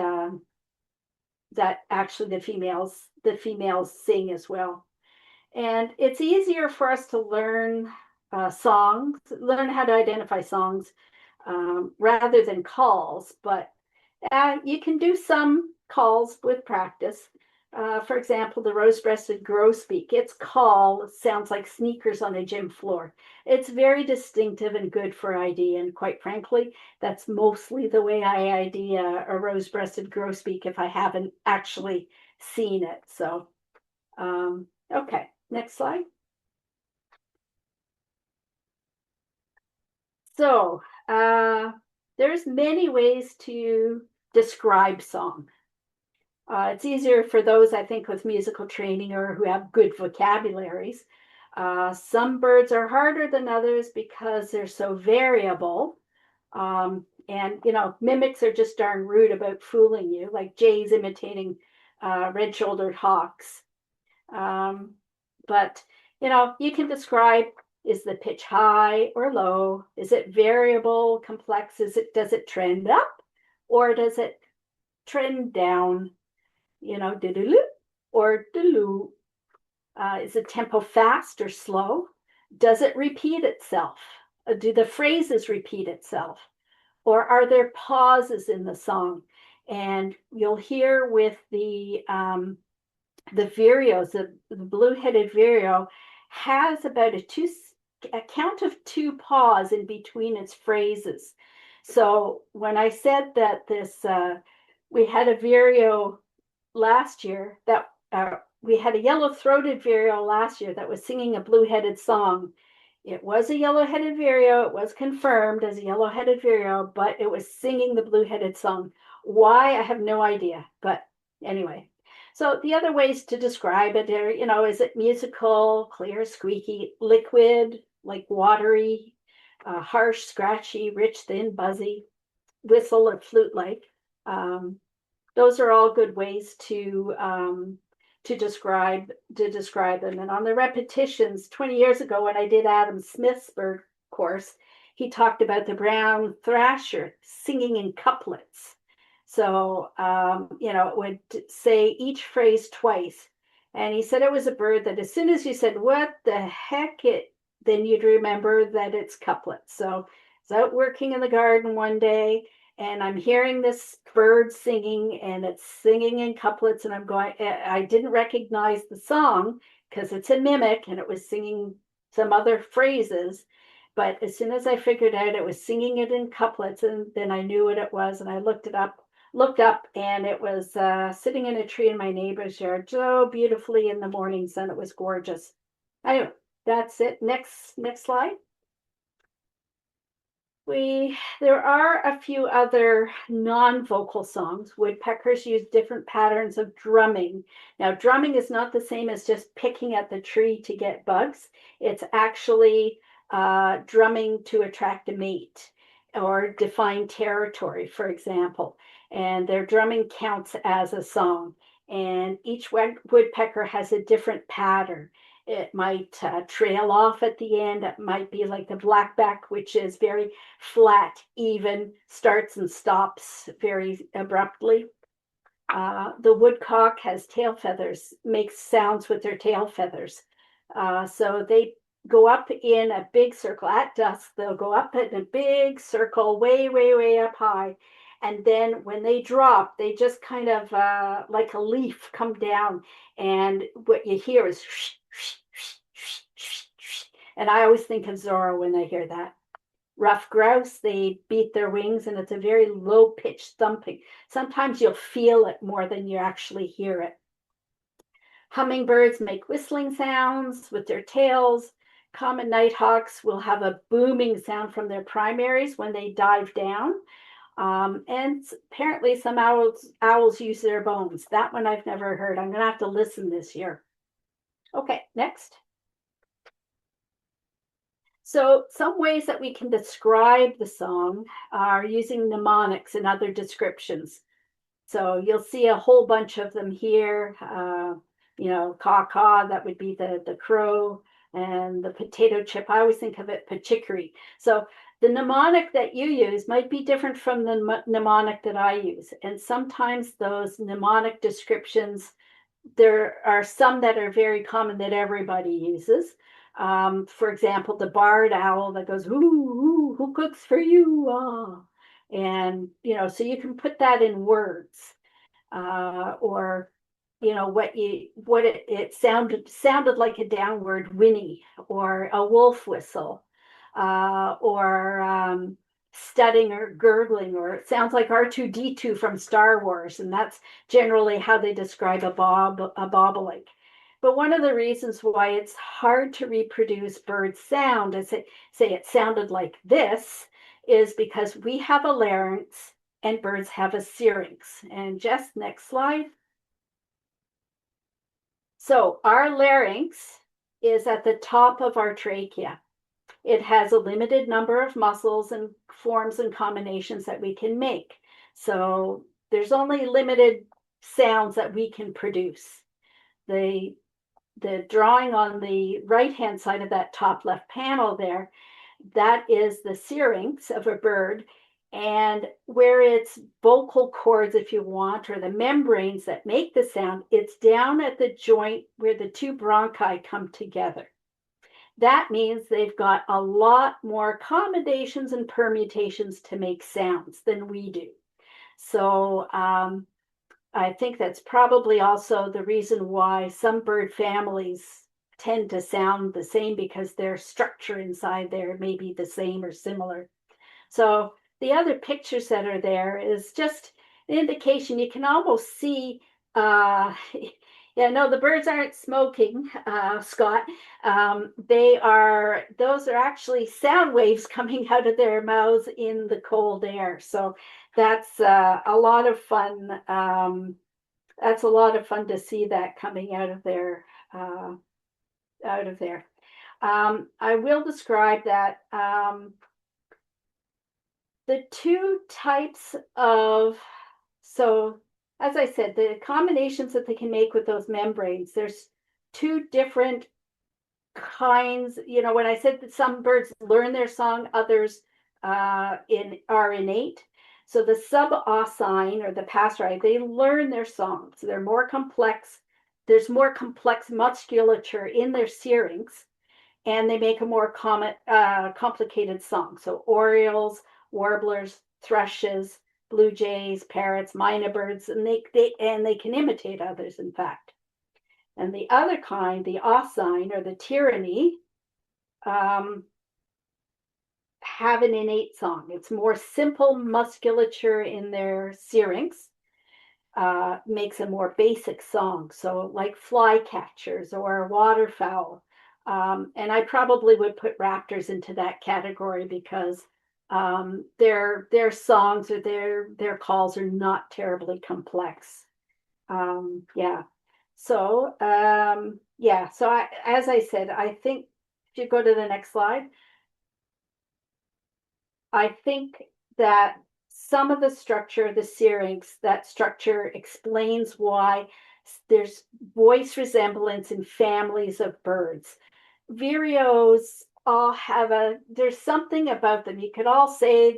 actually the females sing as well. And it's easier for us to learn songs, learn how to identify songs rather than calls. But you can do some calls with practice. For example, the rose-breasted grosbeak, its call sounds like sneakers on a gym floor. It's very distinctive and good for ID. And quite frankly, that's mostly the way I ID a rose-breasted grosbeak if I haven't actually seen it. So, okay, next slide. So, there's many ways to describe song. It's easier for those, I think, with musical training or who have good vocabularies. Some birds are harder than others because they're so variable. And, mimics are just darn rude about fooling you, like jays imitating red-shouldered hawks. But, you can describe, is the pitch high or low? Is it variable, complex? Does it trend up or does it trend down? Diddle or doo. Is the tempo fast or slow? Does it repeat itself? Do the phrases repeat itself? Or are there pauses in the song? And you'll hear with the vireos, the blue-headed vireo has about a count of two pause in between its phrases. So when I said that we had a vireo last year that we had a yellow-throated vireo last year that was singing a blue-headed song. It was a yellow-headed vireo. It was confirmed as a yellow-headed vireo, but it was singing the blue-headed song. Why? I have no idea. But anyway, so the other ways to describe it are, is it musical, clear, squeaky, liquid, like watery, harsh, scratchy, rich, thin, buzzy, whistle or flute-like. Those are all good ways to describe them. And on the repetitions, 20 years ago when I did Adam Smith's bird course, he talked about the brown thrasher singing in couplets. So it would say each phrase twice. And he said it was a bird that as soon as you said what the heck then you'd remember that it's couplets. So I was out working in the garden one day and I'm hearing this bird singing and it's singing in couplets and I didn't recognize the song because it's a mimic and it was singing some other phrases. But as soon as I figured out it was singing it in couplets, and then I knew what it was and I looked up and it was sitting in a tree in my neighbor's yard so beautifully in the morning sun. It was gorgeous. Anyway, that's it. Next slide. There are a few other non-vocal songs. Woodpeckers use different patterns of drumming. Now, drumming is not the same as just picking at the tree to get bugs. It's actually drumming to attract a mate or define territory, for example. And their drumming counts as a song. And each woodpecker has a different pattern. It might trail off at the end. It might be like the blackback, which is very flat, even, starts and stops very abruptly. The woodcock has tail feathers, makes sounds with their tail feathers. So they go up in a big circle at dusk. They'll go up in a big circle way, way, way up high. And then when they drop, they just kind of like a leaf come down. And what you hear is and I always think of Zorro when I hear that. Rough grouse, they beat their wings and it's a very low pitched thumping. Sometimes you'll feel it more than you actually hear it. Hummingbirds make whistling sounds with their tails. Common nighthawks will have a booming sound from their primaries when they dive down. And apparently some owls use their bones. That one I've never heard. I'm going to have to listen this year. Okay, next. So some ways that we can describe the song are using mnemonics and other descriptions. So you'll see a whole bunch of them here. Caw-caw, that would be the crow. And the potato chip, I always think of it chicory. So the mnemonic that you use might be different from the mnemonic that I use. And sometimes those mnemonic descriptions, there are some that are very common that everybody uses. For example, the barred owl that goes, ooh, who cooks for you? Ah. And, so you can put that in words, or, it sounded like a downward whinny or a wolf whistle, or studding or gurgling, or it sounds like R2-D2 from Star Wars, and that's generally how they describe a bobolink. But one of the reasons why it's hard to reproduce bird sound, as say it sounded like this, is because we have a larynx and birds have a syrinx. And just next slide. So our larynx is at the top of our trachea. It has a limited number of muscles and forms and combinations that we can make. So there's only limited sounds that we can produce. The drawing on the right-hand side of that top left panel there, that is the syrinx of a bird, and where its vocal cords, if you want, or the membranes that make the sound, it's down at the joint where the two bronchi come together. That means they've got a lot more combinations and permutations to make sounds than we do. So I think that's probably also the reason why some bird families tend to sound the same, because their structure inside there may be the same or similar. So the other pictures that are there is just an indication. You can almost see, yeah, no, the birds aren't smoking, Scott. Those are actually sound waves coming out of their mouths in the cold air. So that's a lot of fun. That's a lot of fun to see that coming out of there. I will describe that the two types of, so as I said, the combinations that they can make with those membranes, there's two different kinds. When I said that some birds learn their song, others are innate. So the sub-ossine or the passerine, they learn their songs. They're more complex. There's more complex musculature in their syrinx, and they make a more complicated song. So orioles, warblers, thrushes, blue jays, parrots, mynah birds, and they can imitate others, in fact. And the other kind, the ossine or the tyranny, have an innate song. It's more simple musculature in their syrinx, makes a more basic song. So like flycatchers or waterfowl. And I probably would put raptors into that category, because their songs or their calls are not terribly complex. Yeah. So as I said, I think if you go to the next slide, I think that some of the structure, the syrinx, that structure explains why there's voice resemblance in families of birds. Vireos all there's something about them. You could all say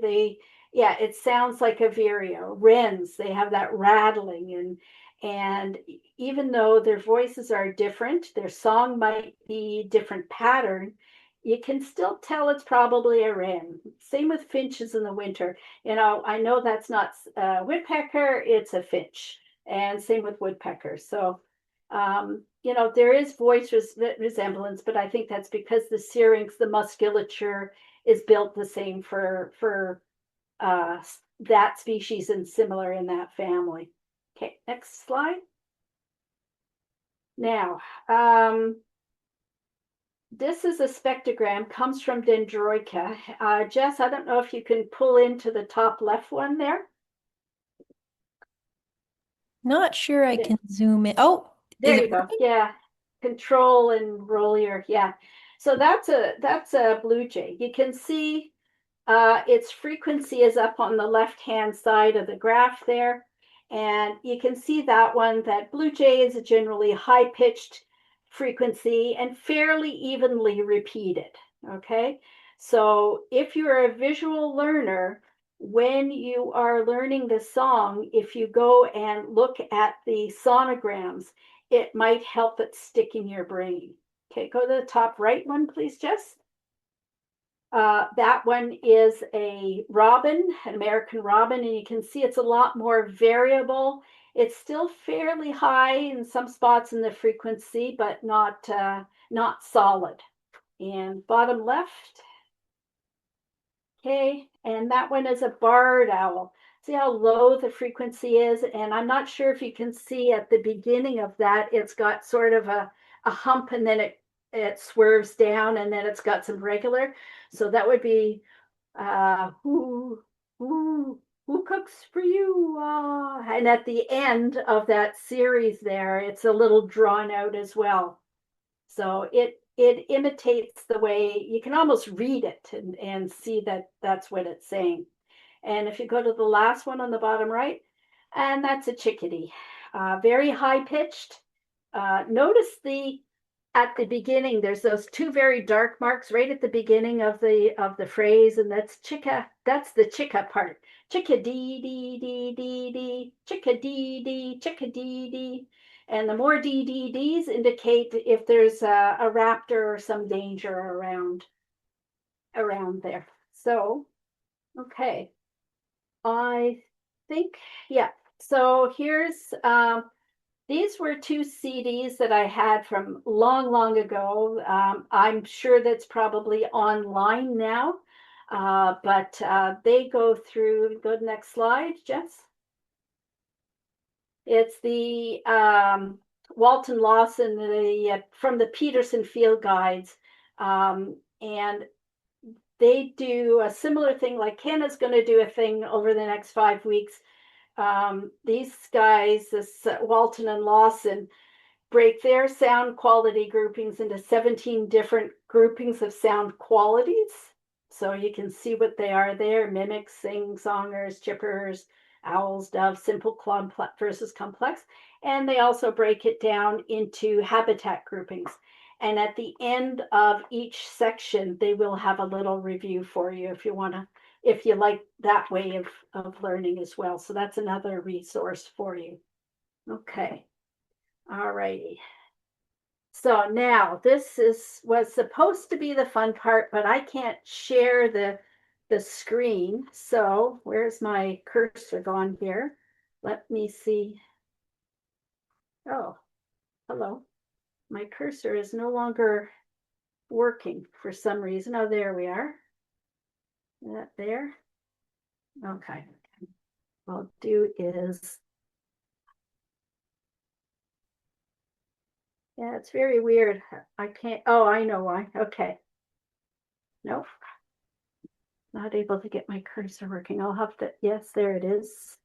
it sounds like a vireo. Wrens, they have that rattling, and even though their voices are different, their song might be different pattern, you can still tell it's probably a wren. Same with finches in the winter. I know that's not a woodpecker, it's a finch. And same with woodpeckers. So, there is voice resemblance, but I think that's because the syrinx, the musculature, is built the same for that species and similar in that family. Okay, next slide. Now, this is a spectrogram, comes from Dendroica. Jess, I don't know if you can pull into the top left one there. Not sure I can zoom in. Oh, there you go. Yeah, control and roll your, yeah. So that's a blue jay. You can see its frequency is up on the left-hand side of the graph there. And you can see that blue jay is a generally high-pitched frequency and fairly evenly repeated. Okay. So if you're a visual learner, when you are learning the song, if you go and look at the sonograms, it might help it stick in your brain. Okay, go to the top right one, please, Jess. That one is a robin, an American robin, and you can see it's a lot more variable. It's still fairly high in some spots in the frequency, but not solid. And bottom left, okay, and that one is a barred owl. See how low the frequency is? And I'm not sure if you can see at the beginning of that, it's got sort of a hump, and then it swerves down, and then it's got some regular. So that would be who cooks for you? And at the end of that series there, it's a little drawn out as well. So it imitates the way you can almost read it and see that that's what it's saying. And if you go to the last one on the bottom right, and that's a chickadee, very high pitched. Notice at the beginning, there's those two very dark marks right at the beginning of the phrase, and that's chicka. That's the chicka part. Chicka dee dee dee dee dee, chicka dee dee, chicka dee dee. And the more dee dee dees indicate if there's a raptor or some danger around there. So, okay, I think, yeah. So here's these were two CDs that I had from long ago. I'm sure that's probably online now, but they go through, go to the next slide, Jess. It's the Walton Lawson, from the Peterson Field Guides. And they do a similar thing, like Ken is going to do a thing over the next 5 weeks. These guys, this Walton and Lawson, break their sound quality groupings into 17 different groupings of sound qualities. So you can see what they are there: mimics, sing-songers, chippers, owls, doves, simple versus complex. And they also break it down into habitat groupings. And at the end of each section, they will have a little review for you if you want to, if you like that way of learning as well. So that's another resource for you. Okay. All righty. So now this was supposed to be the fun part, but I can't share the screen. So where's my cursor gone here? Let me see. Oh, hello. My cursor is no longer working for some reason. Oh, there we are. That there. Okay. What I'll do is, yeah, it's very weird. I can't, oh, I know why. Okay. Nope. Not able to get my cursor working. I'll have to, yes, there it is.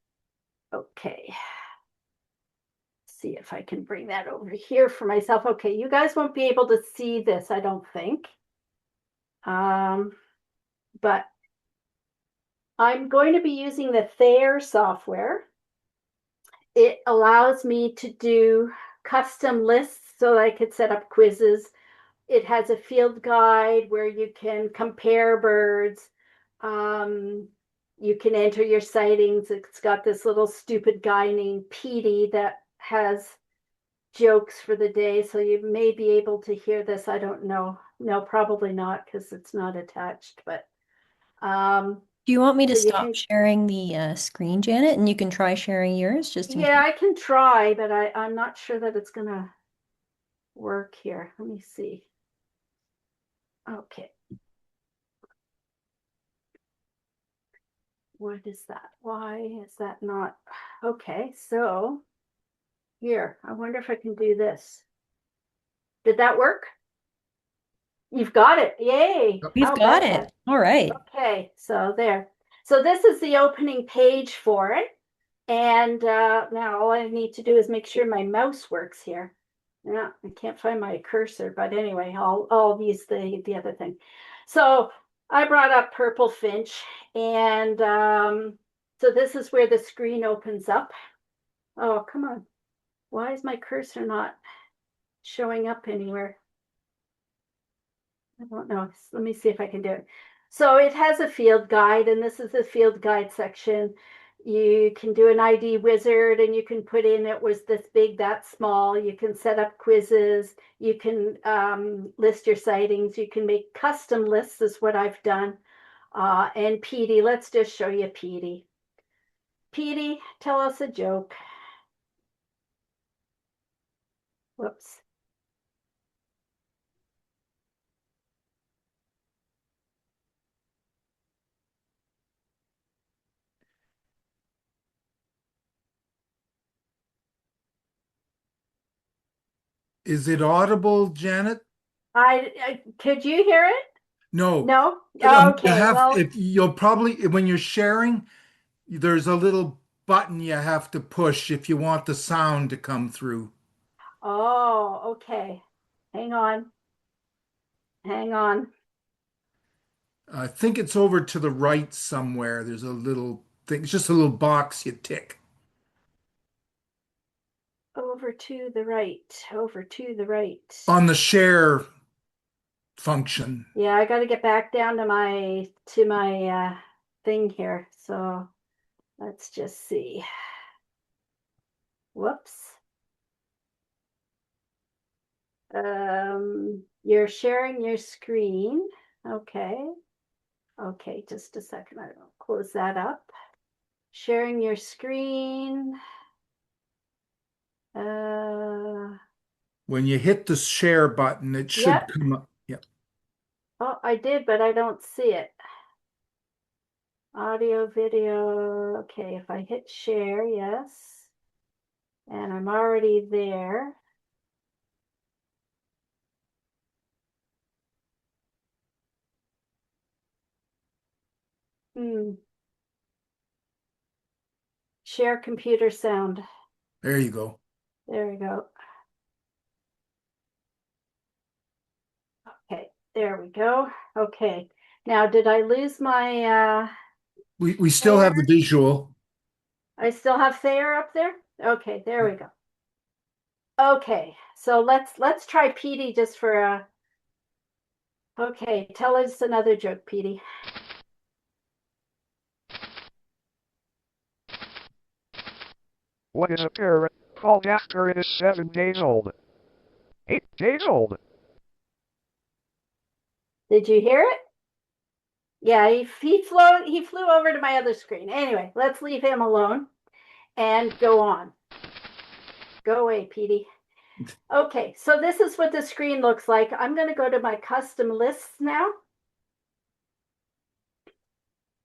Okay. See if I can bring that over here for myself. Okay, you guys won't be able to see this, I don't think. But I'm going to be using the Thayer software. It allows me to do custom lists so I could set up quizzes. It has a field guide where you can compare birds. You can enter your sightings. It's got this little stupid guy named Petey that has jokes for the day. So you may be able to hear this. I don't know. No, probably not, because it's not attached. But Do you want me to so you stop can, sharing the screen, Janet, and you can try sharing yours just in yeah, case? I can try, but I'm not sure that it's gonna work here. Let me see. Okay. What is that? Why is that not? Okay, so here, I wonder if I can do this. Did that work? You've got it. Yay. We've How got about that? it. All right. Okay, so there. So this is the opening page for it. And now all I need to do is make sure my mouse works here. Yeah, I can't find my cursor, but anyway, I'll use the other thing. So I brought up Purple Finch, and so this is where the screen opens up. Oh, come on. Why is my cursor not showing up anywhere. I don't know. Let me see if I can do it. So it has a field guide, and this is the field guide section. You can do an ID wizard, and you can put in it was this big, that small. You can set up quizzes. You can list your sightings. You can make custom lists, is what I've done. And Petey, let's just show you Petey. Petey, tell us a joke. Whoops. Is it audible, Janet? I could you hear it? No. No? You Okay, have, well, if you'll probably, when you're sharing, there's a little button you have to push if you want the sound to come through. oh, okay. Hang on. Hang on. I think it's over to the right somewhere. There's a little thing, it's just a little box you tick. Over to the right. Over to the right. On the share function. Yeah, I got to get back down to my thing here. So let's just see. Whoops. You're sharing your screen. Okay. Okay, just a second. I'll close that up. Sharing your screen. When you hit the share button, it should Yep. come up. Yeah. Oh, I did, but I don't see it. Audio, video. Okay, if I hit share, yes. And I'm already there. Share computer sound. There you go. There we go. Okay, there we go. Okay. Now, did I lose my We still have the visual. I still have Thayer up there? Okay, there we go. Okay, so let's try Petey just for okay, tell us another joke, Petey. What is a parrot called after it is 7 days old? 8 days old. Did you hear it? Yeah, he flew over to my other screen. Anyway, let's leave him alone and go on. Go away, Petey. Okay, so this is what the screen looks like. I'm going to go to my custom lists now.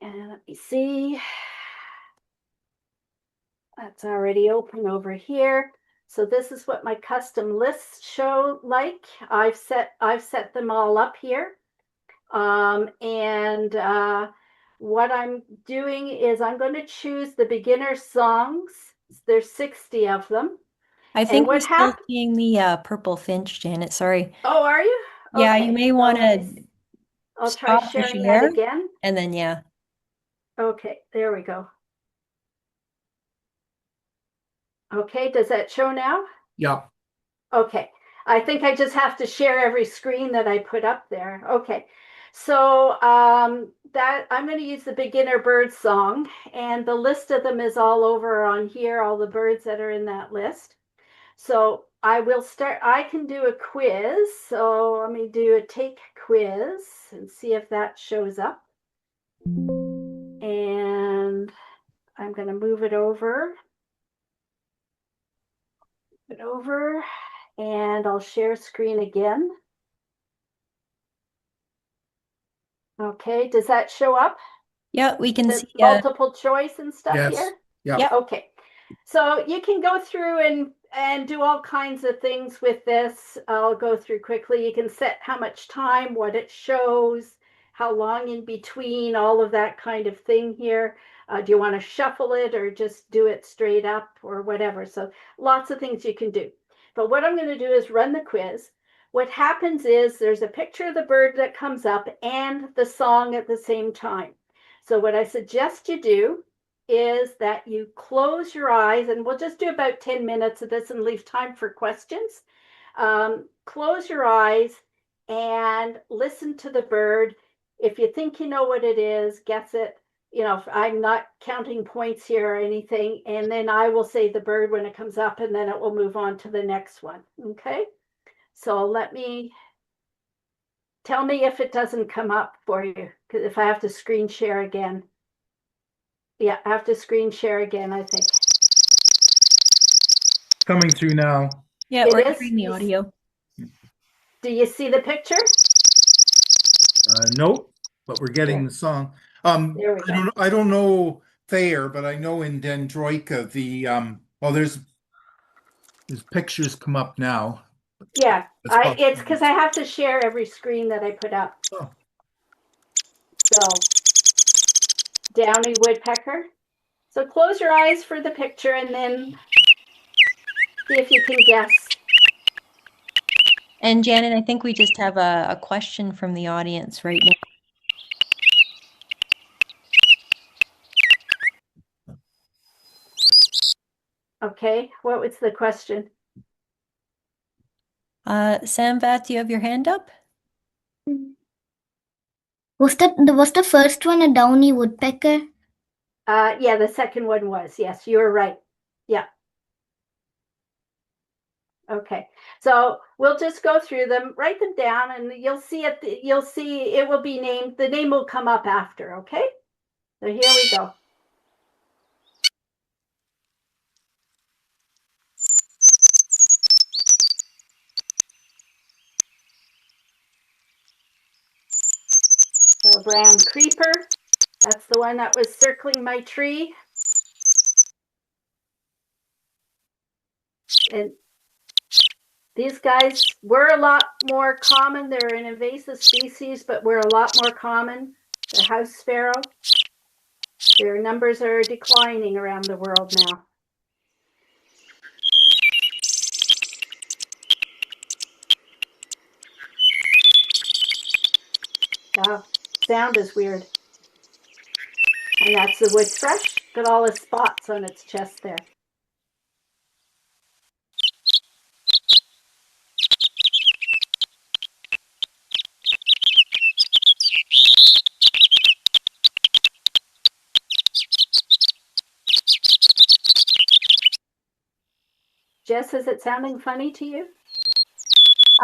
And let me see. That's already open over here. So this is what my custom lists show like. I've set them all up here. What I'm doing is I'm going to choose the beginner songs. There's 60 of them. I think what we're still seeing the purple finch, Janet. Sorry. Oh, are you? Yeah, Okay, you may so want to I'll try stop the sharing that share, again. and then yeah. Okay, there we go. Okay, does that show now? Yeah. Okay, I think I just have to share every screen that I put up there. Okay, so that I'm going to use the beginner bird song, and the list of them is all over on here, all the birds that are in that list. So I will start, I can do a quiz. So let me do a take quiz and see if that shows up. And I'm going to move it over. And I'll share screen again. Okay, does that show up? Yeah, we can The see multiple choice and stuff Yes. here? Yeah. Yep. Okay. So you can go through and do all kinds of things with this. I'll go through quickly. You can set how much time, what it shows, how long in between, all of that kind of thing here. Do you want to shuffle it or just do it straight up or whatever? So lots of things you can do. But what I'm going to do is run the quiz. What happens is there's a picture of the bird that comes up and the song at the same time. So what I suggest you do is that you close your eyes, and we'll just do about 10 minutes of this and leave time for questions. Close your eyes and listen to the bird. If you think you know what it is, guess it. You know, I'm not counting points here or anything. And then I will say the bird when it comes up, and then it will move on to the next one. Okay. So tell me if it doesn't come up for you, because if I have to screen share again. Yeah, I have to screen share again, I think. Coming through now. Yeah, It we're is? hearing the audio. Do you see the picture? Nope, but we're getting There. the song. There we go. I don't know Thayer, but I know in Dendroica well, there's pictures come up now. Yeah, That's probably it's because I have to share every screen that I put up. Oh. So, downy woodpecker. So close your eyes for the picture and then see if you can guess. And Janet, I think we just have a question from the audience right now. Okay, what was the question? Samvat, do you have your hand up? Was the first one a downy woodpecker? Yeah, the second one was. Yes, you were right. Yeah. Okay, so we'll just go through them, write them down, and you'll see it. You'll see it will be named. The name will come up after. Okay. So here we go. So brown creeper. That's the one that was circling my tree. And these guys were a lot more common. They're an invasive species, but we're a lot more common. The house sparrow. Their numbers are declining around the world now. Wow, sound is weird. And that's the wood thrush. Got all the spots on its chest there. Jess, is it sounding funny to you?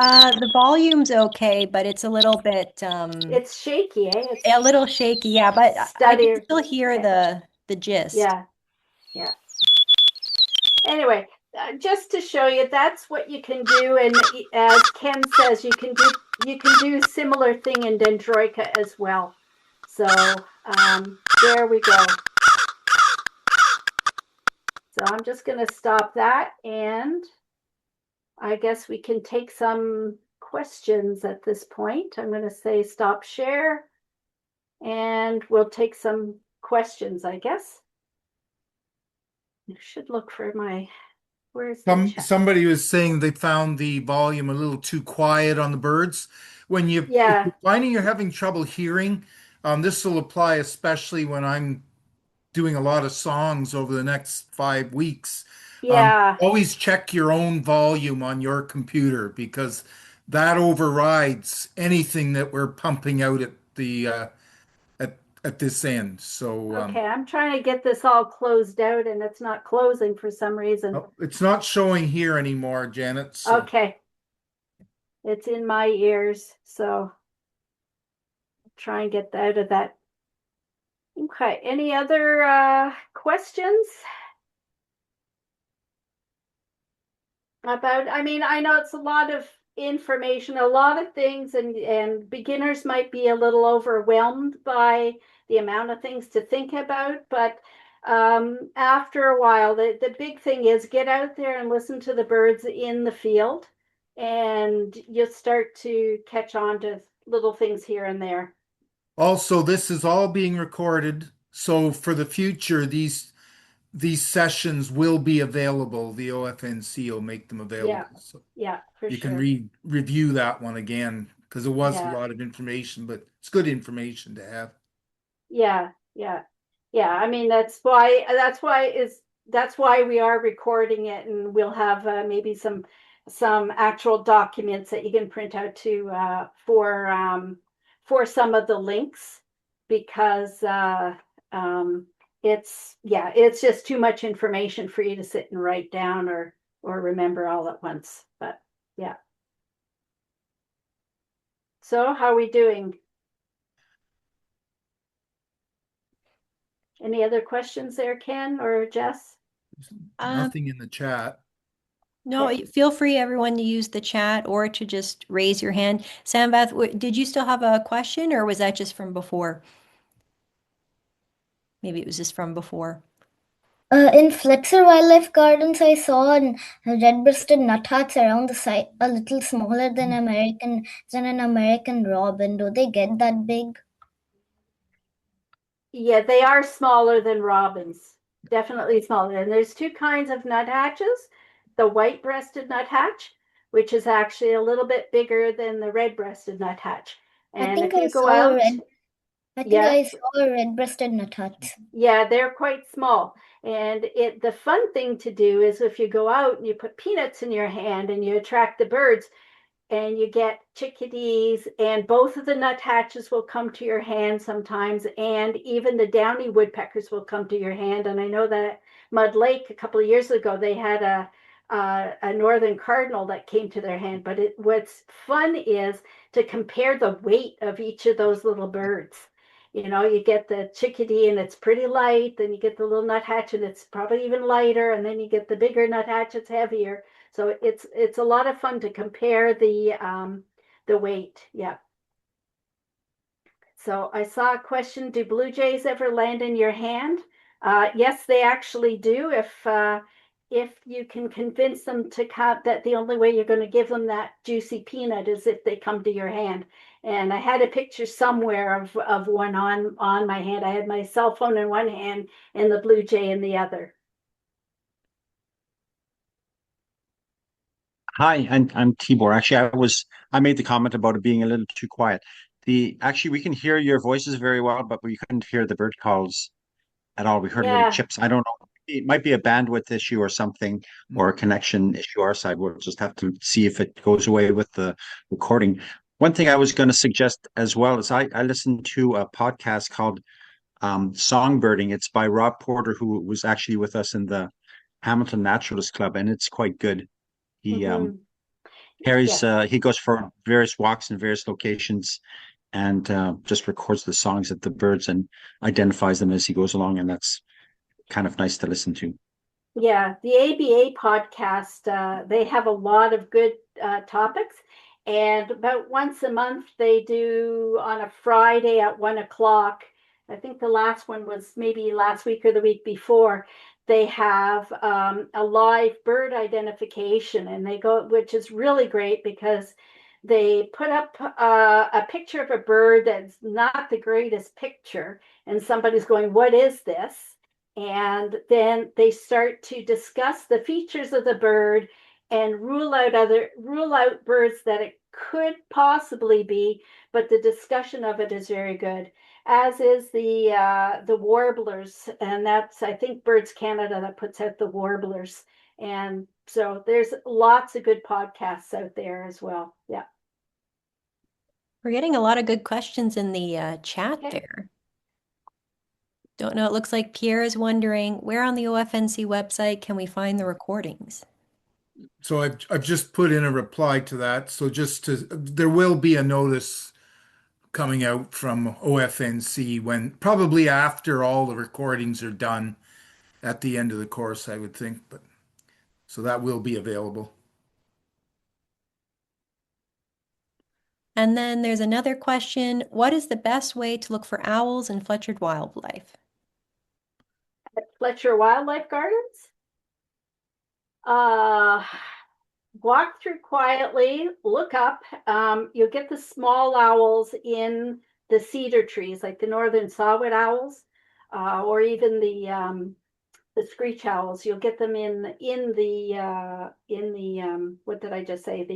The volume's okay, but it's a little bit It's shaky, eh? It's a little shaky, yeah, but I steady. can still hear Okay. the gist. Yeah, yeah. Anyway, just to show you, that's what you can do. And as Ken says, you can do similar thing in Dendroica as well. So there we go. So I'm just going to stop that, and I guess we can take some questions at this point. I'm going to say stop share, and we'll take some questions, I guess. I should look for my, where's the chat? Somebody was saying they found the volume a little too quiet on the birds. If you're finding you're having trouble hearing, this will apply especially when I'm doing a lot of songs over the next 5 weeks. Yeah. Always check your own volume on your computer because that overrides anything that we're pumping out at the at this end. So Okay, I'm trying to get this all closed out and it's not closing for some reason. it's not showing here anymore, Janet. So. Okay. It's in my ears, so try and get out of that. Okay, any other questions about, I mean, I know it's a lot of information, a lot of things, and beginners might be a little overwhelmed by the amount of things to think about, but after a while, the big thing is get out there and listen to the birds in the field, and you'll start to catch on to little things here and there. Also, this is all being recorded, so for the future, these sessions will be available. The OFNC will make them available. Yeah, So yeah, for you sure. can review that one again because it was a Yeah. lot of information, but it's good information to have. Yeah, yeah, yeah. I mean, that's why we are recording it, and we'll have maybe some some actual documents that you can print out to for some of the links, because it's just too much information for you to sit and write down or remember all at once. But yeah. So how are we doing? Any other questions there, Ken or Jess? Nothing in the chat. No, feel free, everyone, to use the chat or to just raise your hand. Sambath, did you still have a question, or was that just from before? Maybe it was just from before. In Fletcher Wildlife Gardens, I saw red-breasted nuthatch around the site, a little smaller than an American robin. Do they get that big? Yeah, they are smaller than robins. Definitely smaller. And there's two kinds of nuthatches. The white-breasted nuthatch, which is actually a little bit bigger than the red-breasted nuthatch. And if you go out, I saw a red-breasted nuthatch. Yeah, they're quite small. And the fun thing to do is if you go out and you put peanuts in your hand and you attract the birds, and you get chickadees, and both of the nuthatches will come to your hand sometimes, and even the downy woodpeckers will come to your hand. And I know that at Mud Lake a couple of years ago they had a northern cardinal that came to their hand. But what's fun is to compare the weight of each of those little birds. You get the chickadee and it's pretty light, then you get the little nuthatch and it's probably even lighter, and then you get the bigger nuthatch, it's heavier. So it's a lot of fun to compare the weight. Yeah. So I saw a question: do blue jays ever land in your hand? Yes, they actually do. If you can convince them to cut, that the only way you're going to give them that juicy peanut is if they come to your hand. And I had a picture somewhere of one on my hand. I had my cell phone in one hand and the blue jay in the other. Hi, I'm Tibor. Actually, I made the comment about it being a little too quiet. Actually, we can hear your voices very well, but we couldn't hear the bird calls at all. We heard little Yeah. chips. I don't know. It might be a bandwidth issue or something, or a connection issue our side. We'll just have to see if it goes away with the recording. One thing I was going to suggest as well is I listened to a podcast called Songbirding. It's by Rob Porter, who was actually with us in the Hamilton Naturalist Club, and it's quite good. He carries he goes for various walks in various locations and just records the songs of the birds and identifies them as he goes along, and that's kind of nice to listen to. Yeah, the ABA podcast, they have a lot of good topics, and about once a month they do on a Friday at 1 o'clock. I think the last one was maybe last week or the week before. They have a live bird identification, and they go, which is really great because they put up a picture of a bird that's not the greatest picture, and somebody's going, "What is this?" And then they start to discuss the features of the bird and rule out birds that it could possibly be, but the discussion of it is very good, as is the warblers. And that's, I think, Birds Canada that puts out the warblers. And so there's lots of good podcasts out there as well. Yeah. We're getting a lot of good questions in the chat there. Don't know, it looks like Pierre is wondering, where on the OFNC website can we find the recordings? So I've just put in a reply to that. So there will be a notice coming out from OFNC when probably after all the recordings are done at the end of the course, I would think. But so that will be available. And then there's another question. What is the best way to look for owls in Fletcher Wildlife? At Fletcher Wildlife Gardens? Walk through quietly, look up. You'll get the small owls in the cedar trees, like the northern saw-whet owls, or even the screech owls. You'll get them in the what did I just say?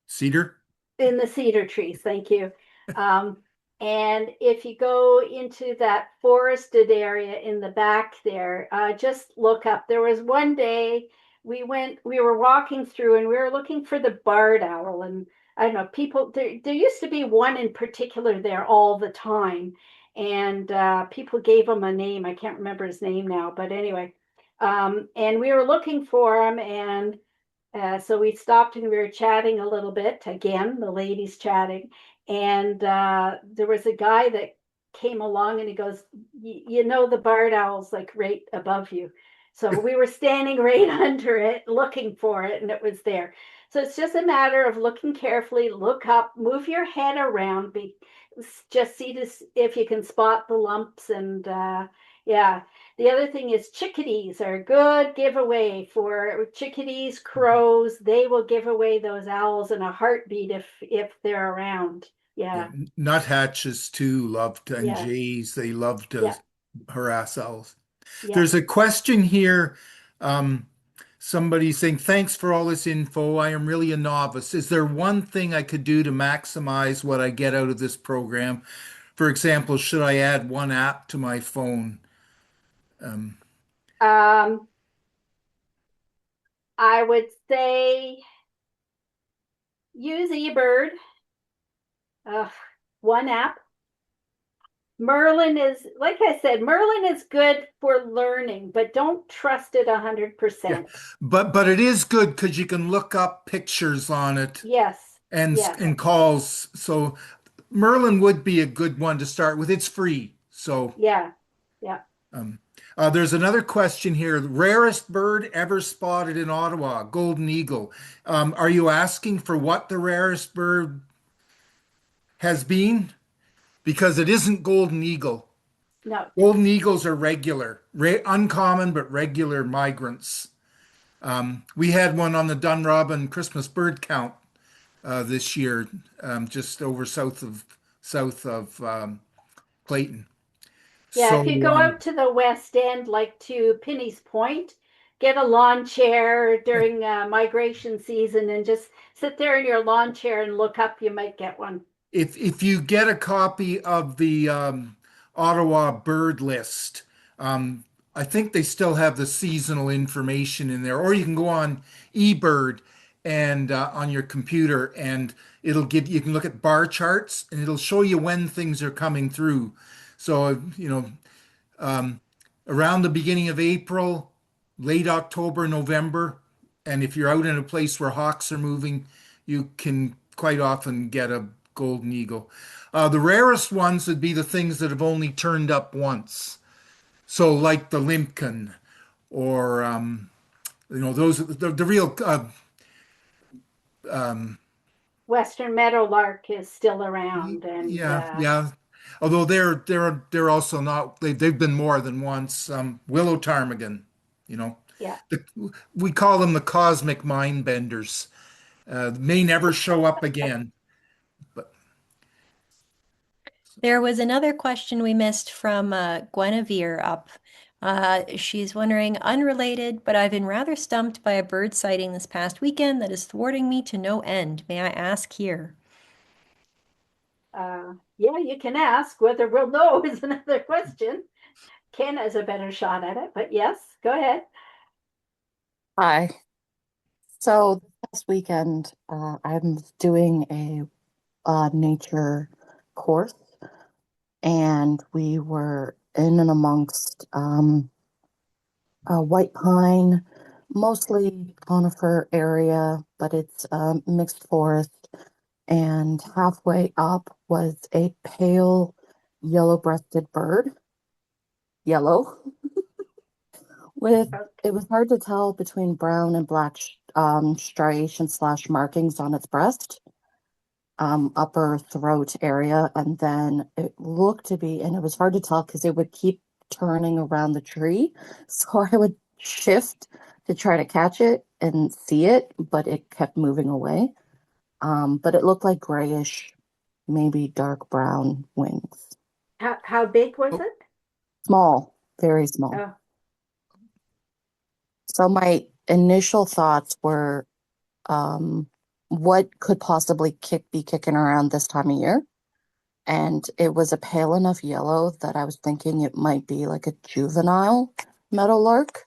Cedar? In the cedar trees. Thank you. And if you go into that forested area in the back there, just look up. There was one day we were walking through and we were looking for the barred owl. And I don't know, people, there used to be one in particular there all the time. And people gave him a name. I can't remember his name now, but anyway. And we were looking for him, and so we stopped and we were chatting a little bit. Again, the ladies chatting. And there was a guy that came along and he goes, you know, the barred owl's like right above you. So we were standing right under it, looking for it, and it was there. So it's just a matter of looking carefully, look up, move your head around, just see this if you can spot the lumps. And yeah, the other thing is chickadees are a good giveaway for chickadees, crows. They will give away those owls in a heartbeat if they're around. Yeah, Nuthatches too loved, and yeah, jays, they love to yeah, harass owls. yeah. There's a question here. Um, Somebody saying, thanks for all this info. I am really a novice. Is there one thing I could do to maximize what I get out of this program? For example, should I add one app to my phone? I would say use eBird. One app. Merlin is, like I said, Merlin is good for learning, but don't trust it 100%. But it is good because you can look up pictures on it Yes, yes, and calls. So Merlin would be a good one to start with. It's free. So yeah, yeah. there's another question here. Rarest bird ever spotted in Ottawa, golden eagle. Are you asking for what the rarest bird has been? Because it isn't golden eagle. No, Golden eagles are regular, uncommon but regular migrants. We had one on the Dunrobin Christmas bird count this year, just over south of Clayton. yeah. So If you go out to the West End, like to Pinny's Point, get a lawn chair during migration season and just sit there in your lawn chair and look up, you might get one. if you get a copy of the Ottawa bird list, I think they still have the seasonal information in there, or you can go on eBird and on your computer, and it'll give you can look at bar charts, and it'll show you when things are coming through. So around the beginning of April, late October, November, and if you're out in a place where hawks are moving, you can quite often get a golden eagle. The rarest ones would be the things that have only turned up once. So like the limpkin, or those the real Western meadowlark is still around, and yeah. Although they're also not they've been more than once. Willow ptarmigan, you know, yeah. the, we call them the cosmic mind benders. May never show up again. But There was another question we missed from Guinevere up. She's wondering, unrelated, but I've been rather stumped by a bird sighting this past weekend that is thwarting me to no end. May I ask here? Yeah, you can ask. Whether we'll know is another question. Ken has a better shot at it, but yes, go ahead. Hi. So this weekend, I'm doing a nature course, and we were in and amongst white pine, mostly conifer area, but it's mixed forest. And halfway up was a pale yellow-breasted bird, yellow, with it was hard to tell between brown and black striation slash markings on its breast, upper throat area, and then it looked to be, and it was hard to tell because it would keep turning around the tree, so I would shift to try to catch it and see it, but it kept moving away. But it looked like grayish, maybe dark brown wings. How big was it? Small, very small. Oh, So my initial thoughts were, what could possibly be kicking around this time of year? And it was a pale enough yellow that I was thinking it might be like a juvenile meadowlark.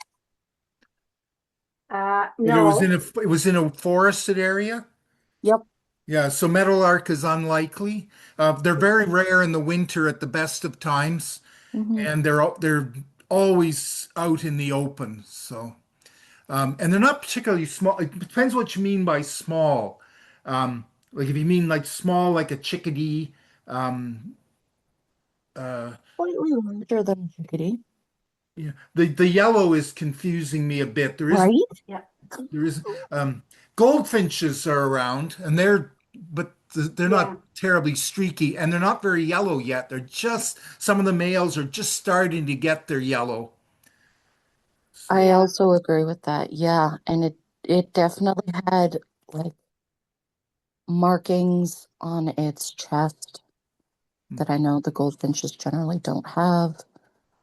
Was No. it was in a forested area? Yep. Yeah, so meadowlark is unlikely. They're very rare in the winter at the best of times, Hmm. and they're always out in the open. So, and they're not particularly small. It depends what you mean by small. Like if you mean like small, like a chickadee, um, uh, Slightly larger than a chickadee. yeah. The yellow is confusing me a bit. Right? Yeah. There is goldfinches are around, and they're Yeah. not terribly streaky, and they're not very yellow yet. They're just some of the males are just starting to get their yellow. I Yeah. also agree with that. Yeah, and it definitely had like markings on its chest that I know the goldfinches generally don't have.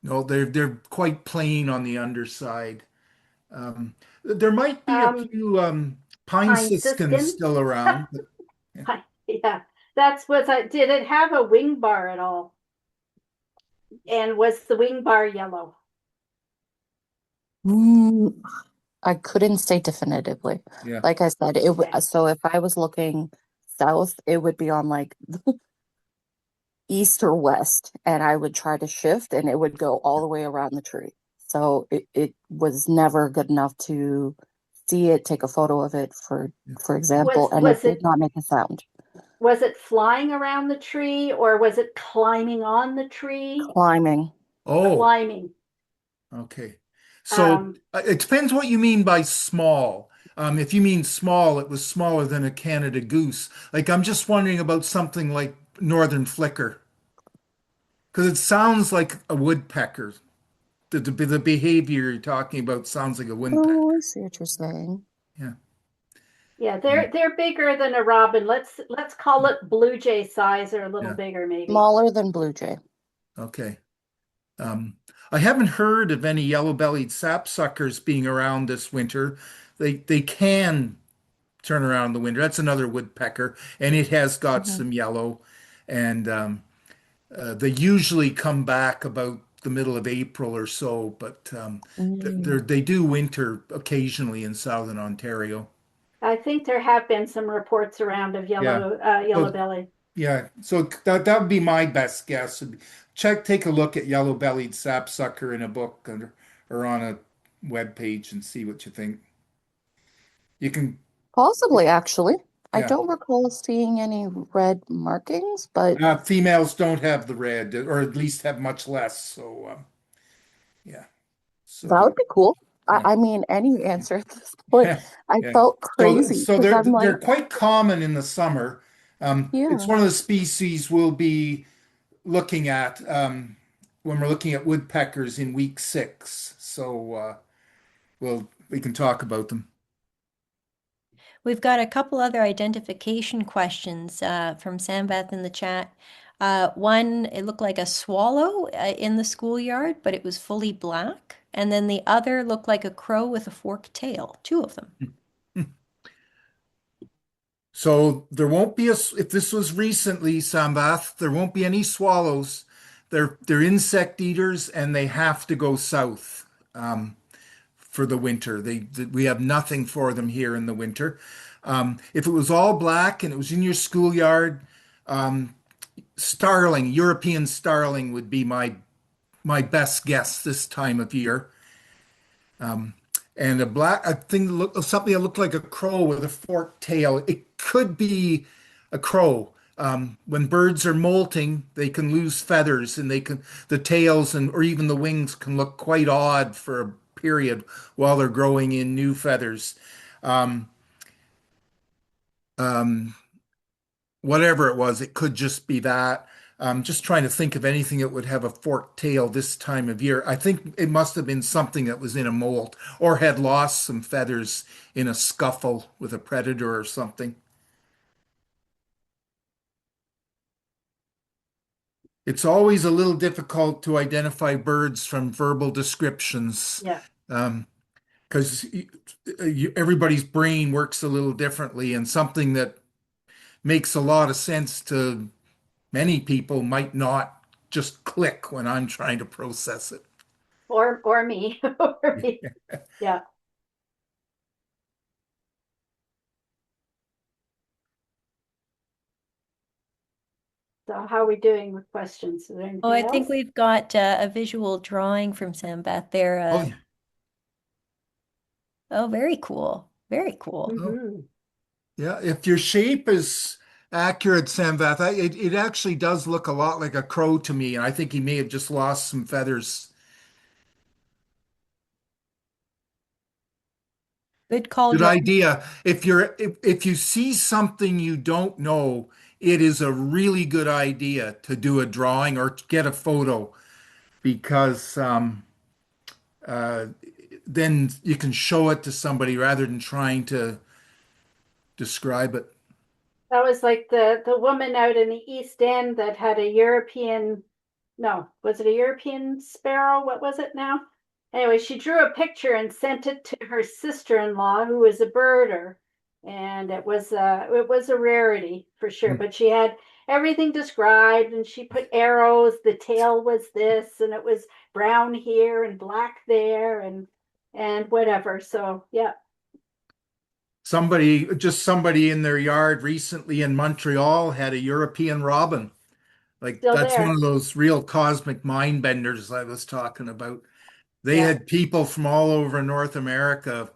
No, they're quite plain on the underside. There might be a Um, few pine Pine siskins siskin. still around, but yeah. Yeah. Did it have a wing bar at all? And was the wing bar yellow? Mm, I couldn't say definitively. Yeah. Like I said, Okay. so if I was looking south, it would be on like east or west, and I would try to shift and it would go all the way around the tree. So it was never good enough to see it, take a photo of it, for example, Was and it was did it not make a sound. was it flying around the tree or was it climbing on the tree? Climbing. Oh, Climbing. okay. So Um, it depends what you mean by small. If you mean small, it was smaller than a Canada goose. Like I'm just wondering about something like northern flicker, because it sounds like a woodpecker. The behavior you're talking about sounds like a woodpecker. Oh, I see what you're saying. Yeah. yeah, Yeah. they're bigger than a robin. Let's call it blue jay size or a little Yeah. bigger maybe. Smaller than blue jay. Okay. Um, I haven't heard of any yellow-bellied sapsuckers being around this winter. They can turn around in the winter. That's another woodpecker, and it has got Mhm. some yellow. And they usually come back about the middle of April or so, but Mm. they do winter occasionally in southern Ontario. I think there have been some reports around of Yeah. yellow So belly. yeah, so that would be my best guess. Take a look at yellow-bellied sapsucker in a book or on a web page and see what you think. You can, Possibly, actually. I yeah. don't recall seeing any red markings, but Females don't have the red, or at least have much less. So yeah. that So would be cool. yeah. I mean, any answer at this point. I Yeah. felt So crazy so because I'm like, they're quite common in the summer. It's yeah. one of the species we'll be looking at when we're looking at woodpeckers in week 6. So we can talk about them. We've got a couple other identification questions from Sambeth in the chat. One, it looked like a swallow in the schoolyard, but it was fully black. And then the other looked like a crow with a forked tail, two of them. So there won't be if this was recently, Sambath, there won't be any swallows. They're insect eaters and they have to go south for the winter. We have nothing for them here in the winter. If it was all black and it was in your schoolyard, starling, European starling would be my best guess this time of year. And a thing something that looked like a crow with a forked tail. It could be a crow. When birds are molting, they can lose feathers, and the tails and or even the wings can look quite odd for a period while they're growing in new feathers. Um, um, Whatever it was, it could just be that. Just trying to think of anything that would have a forked tail this time of year. I think it must have been something that was in a molt or had lost some feathers in a scuffle with a predator or something. It's always a little difficult to identify birds from verbal descriptions, Yeah. because everybody's brain works a little differently, and something that makes a lot of sense to many people might not just click when I'm trying to process it. Or me. Or me. Yeah. So how are we doing with questions? Is there anything Oh, I else? think we've got a visual drawing from Sam Beth there. Oh, yeah. Oh, very cool. Very cool. Mhm. Yeah, if your shape is accurate, Samvath, it actually does look a lot like a crow to me, and I think he may have just lost some feathers. Good call, Good John. idea. If you see something you don't know, it is a really good idea to do a drawing or to get a photo because uh, then you can show it to somebody rather than trying to describe it. That was like the woman out in the East End that had a European, no, was it a European sparrow? What was it now? Anyway, she drew a picture and sent it to her sister-in-law, who was a birder, and it was a rarity for sure. But she had everything described, and she put arrows. The tail was this, and it was brown here and black there, and whatever. So yeah, Somebody in their yard recently in Montreal had a European robin. Like still that's one there. of those real cosmic mind benders I was talking about. They Yeah. had people from all over North America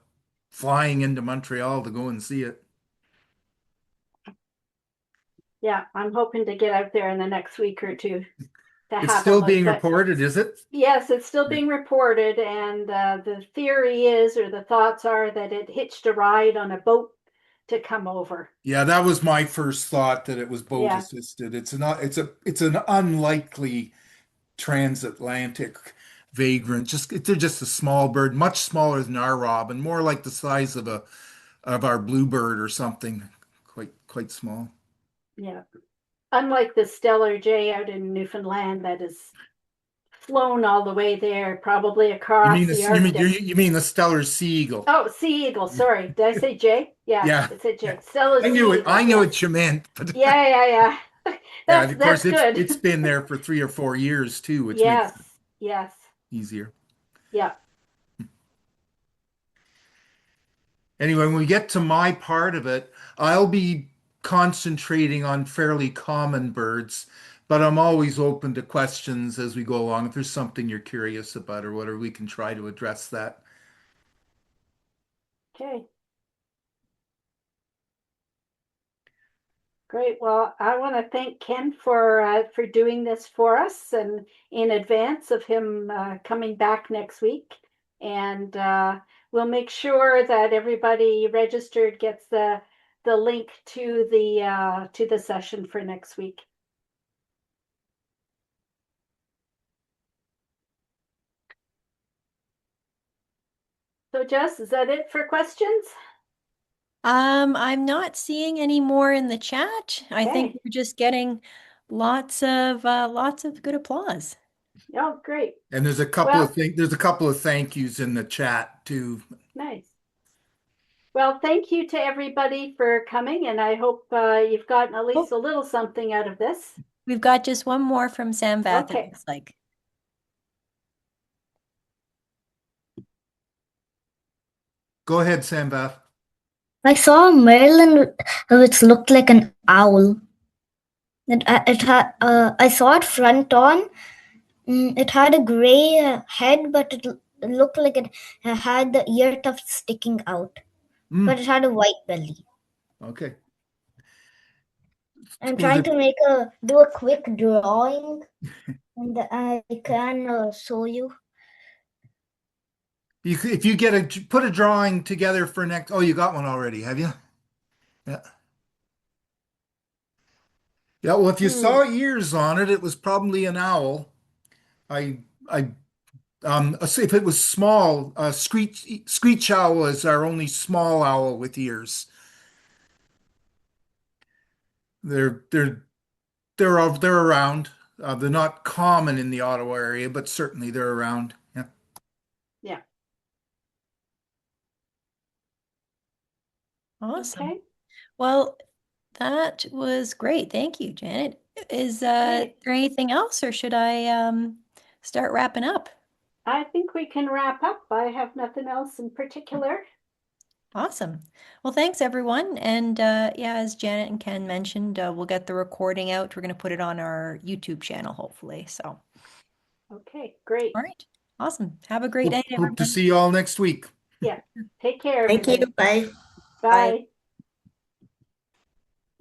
flying into Montreal to go and see it. Yeah, I'm hoping to get out there in the next week or two to It's have a still look. being But reported, is it? yes, it's still being reported, and the theory is, or the thoughts are, that it hitched a ride on a boat to come over. Yeah, that was my first thought that it was boat Yeah, assisted. It's an unlikely transatlantic vagrant. They're just a small bird, much smaller than our robin, more like the size of a of our bluebird or something. Quite small. yeah. Unlike the stellar jay out in Newfoundland that is flown all the way there, probably across the Arctic. You mean the Steller sea eagle? Oh, sea eagle. Sorry, did I say jay? Yeah, Yeah, I said yeah. jay. Stellar I knew sea it. eagle. I knew Yes. what you meant, but Yeah, yeah, yeah. yeah, That's of course good. it's been there for 3 or 4 years too, which makes Yes, it yes, easier. yeah. Anyway, when we get to my part of it, I'll be concentrating on fairly common birds, but I'm always open to questions as we go along. If there's something you're curious about or whatever, we can try to address that. Okay. Great. Well, I want to thank Ken for doing this for us, and in advance of him coming back next week. And we'll make sure that everybody registered gets the link to the session for next week. So, Jess, is that it for questions? I'm not seeing any more in the chat. I think Okay. we're just getting lots of good applause. Oh, great. And Well, there's a couple of thank yous in the chat too. nice. Well, thank you to everybody for coming, and I hope you've gotten at least Oh, a little something out of this. we've got just one more from Sam Vath, it Okay. looks like. Go ahead, Sambath. I saw a Merlin which looked like an owl. I saw it front on. It had a gray head, but it looked like it had the ear tufts sticking out. But it had a white belly. Okay. I'm Was trying it to do a quick drawing, and I can show you. if you put a drawing together for next, oh, you got one already, have you? Yeah. Yeah, well, if you saw ears on it, it was probably an owl. I I if it was small, screech owl is our only small owl with ears. They're they're they're around. They're not common in the Ottawa area, but certainly they're around. Yeah. Yeah. Awesome. Okay. Well, that was great. Thank you, Janet. Is Great. there anything else, or should I start wrapping up? I think we can wrap up. I have nothing else in particular. Awesome. Well, thanks everyone. And yeah, as Janet and Ken mentioned, we'll get the recording out. We're going to put it on our YouTube channel, hopefully. So, Okay, great. all right. Awesome. Have a great day, Hope to everyone. see you all next week. Yeah. Take care, Thank you. everybody. Bye. Bye.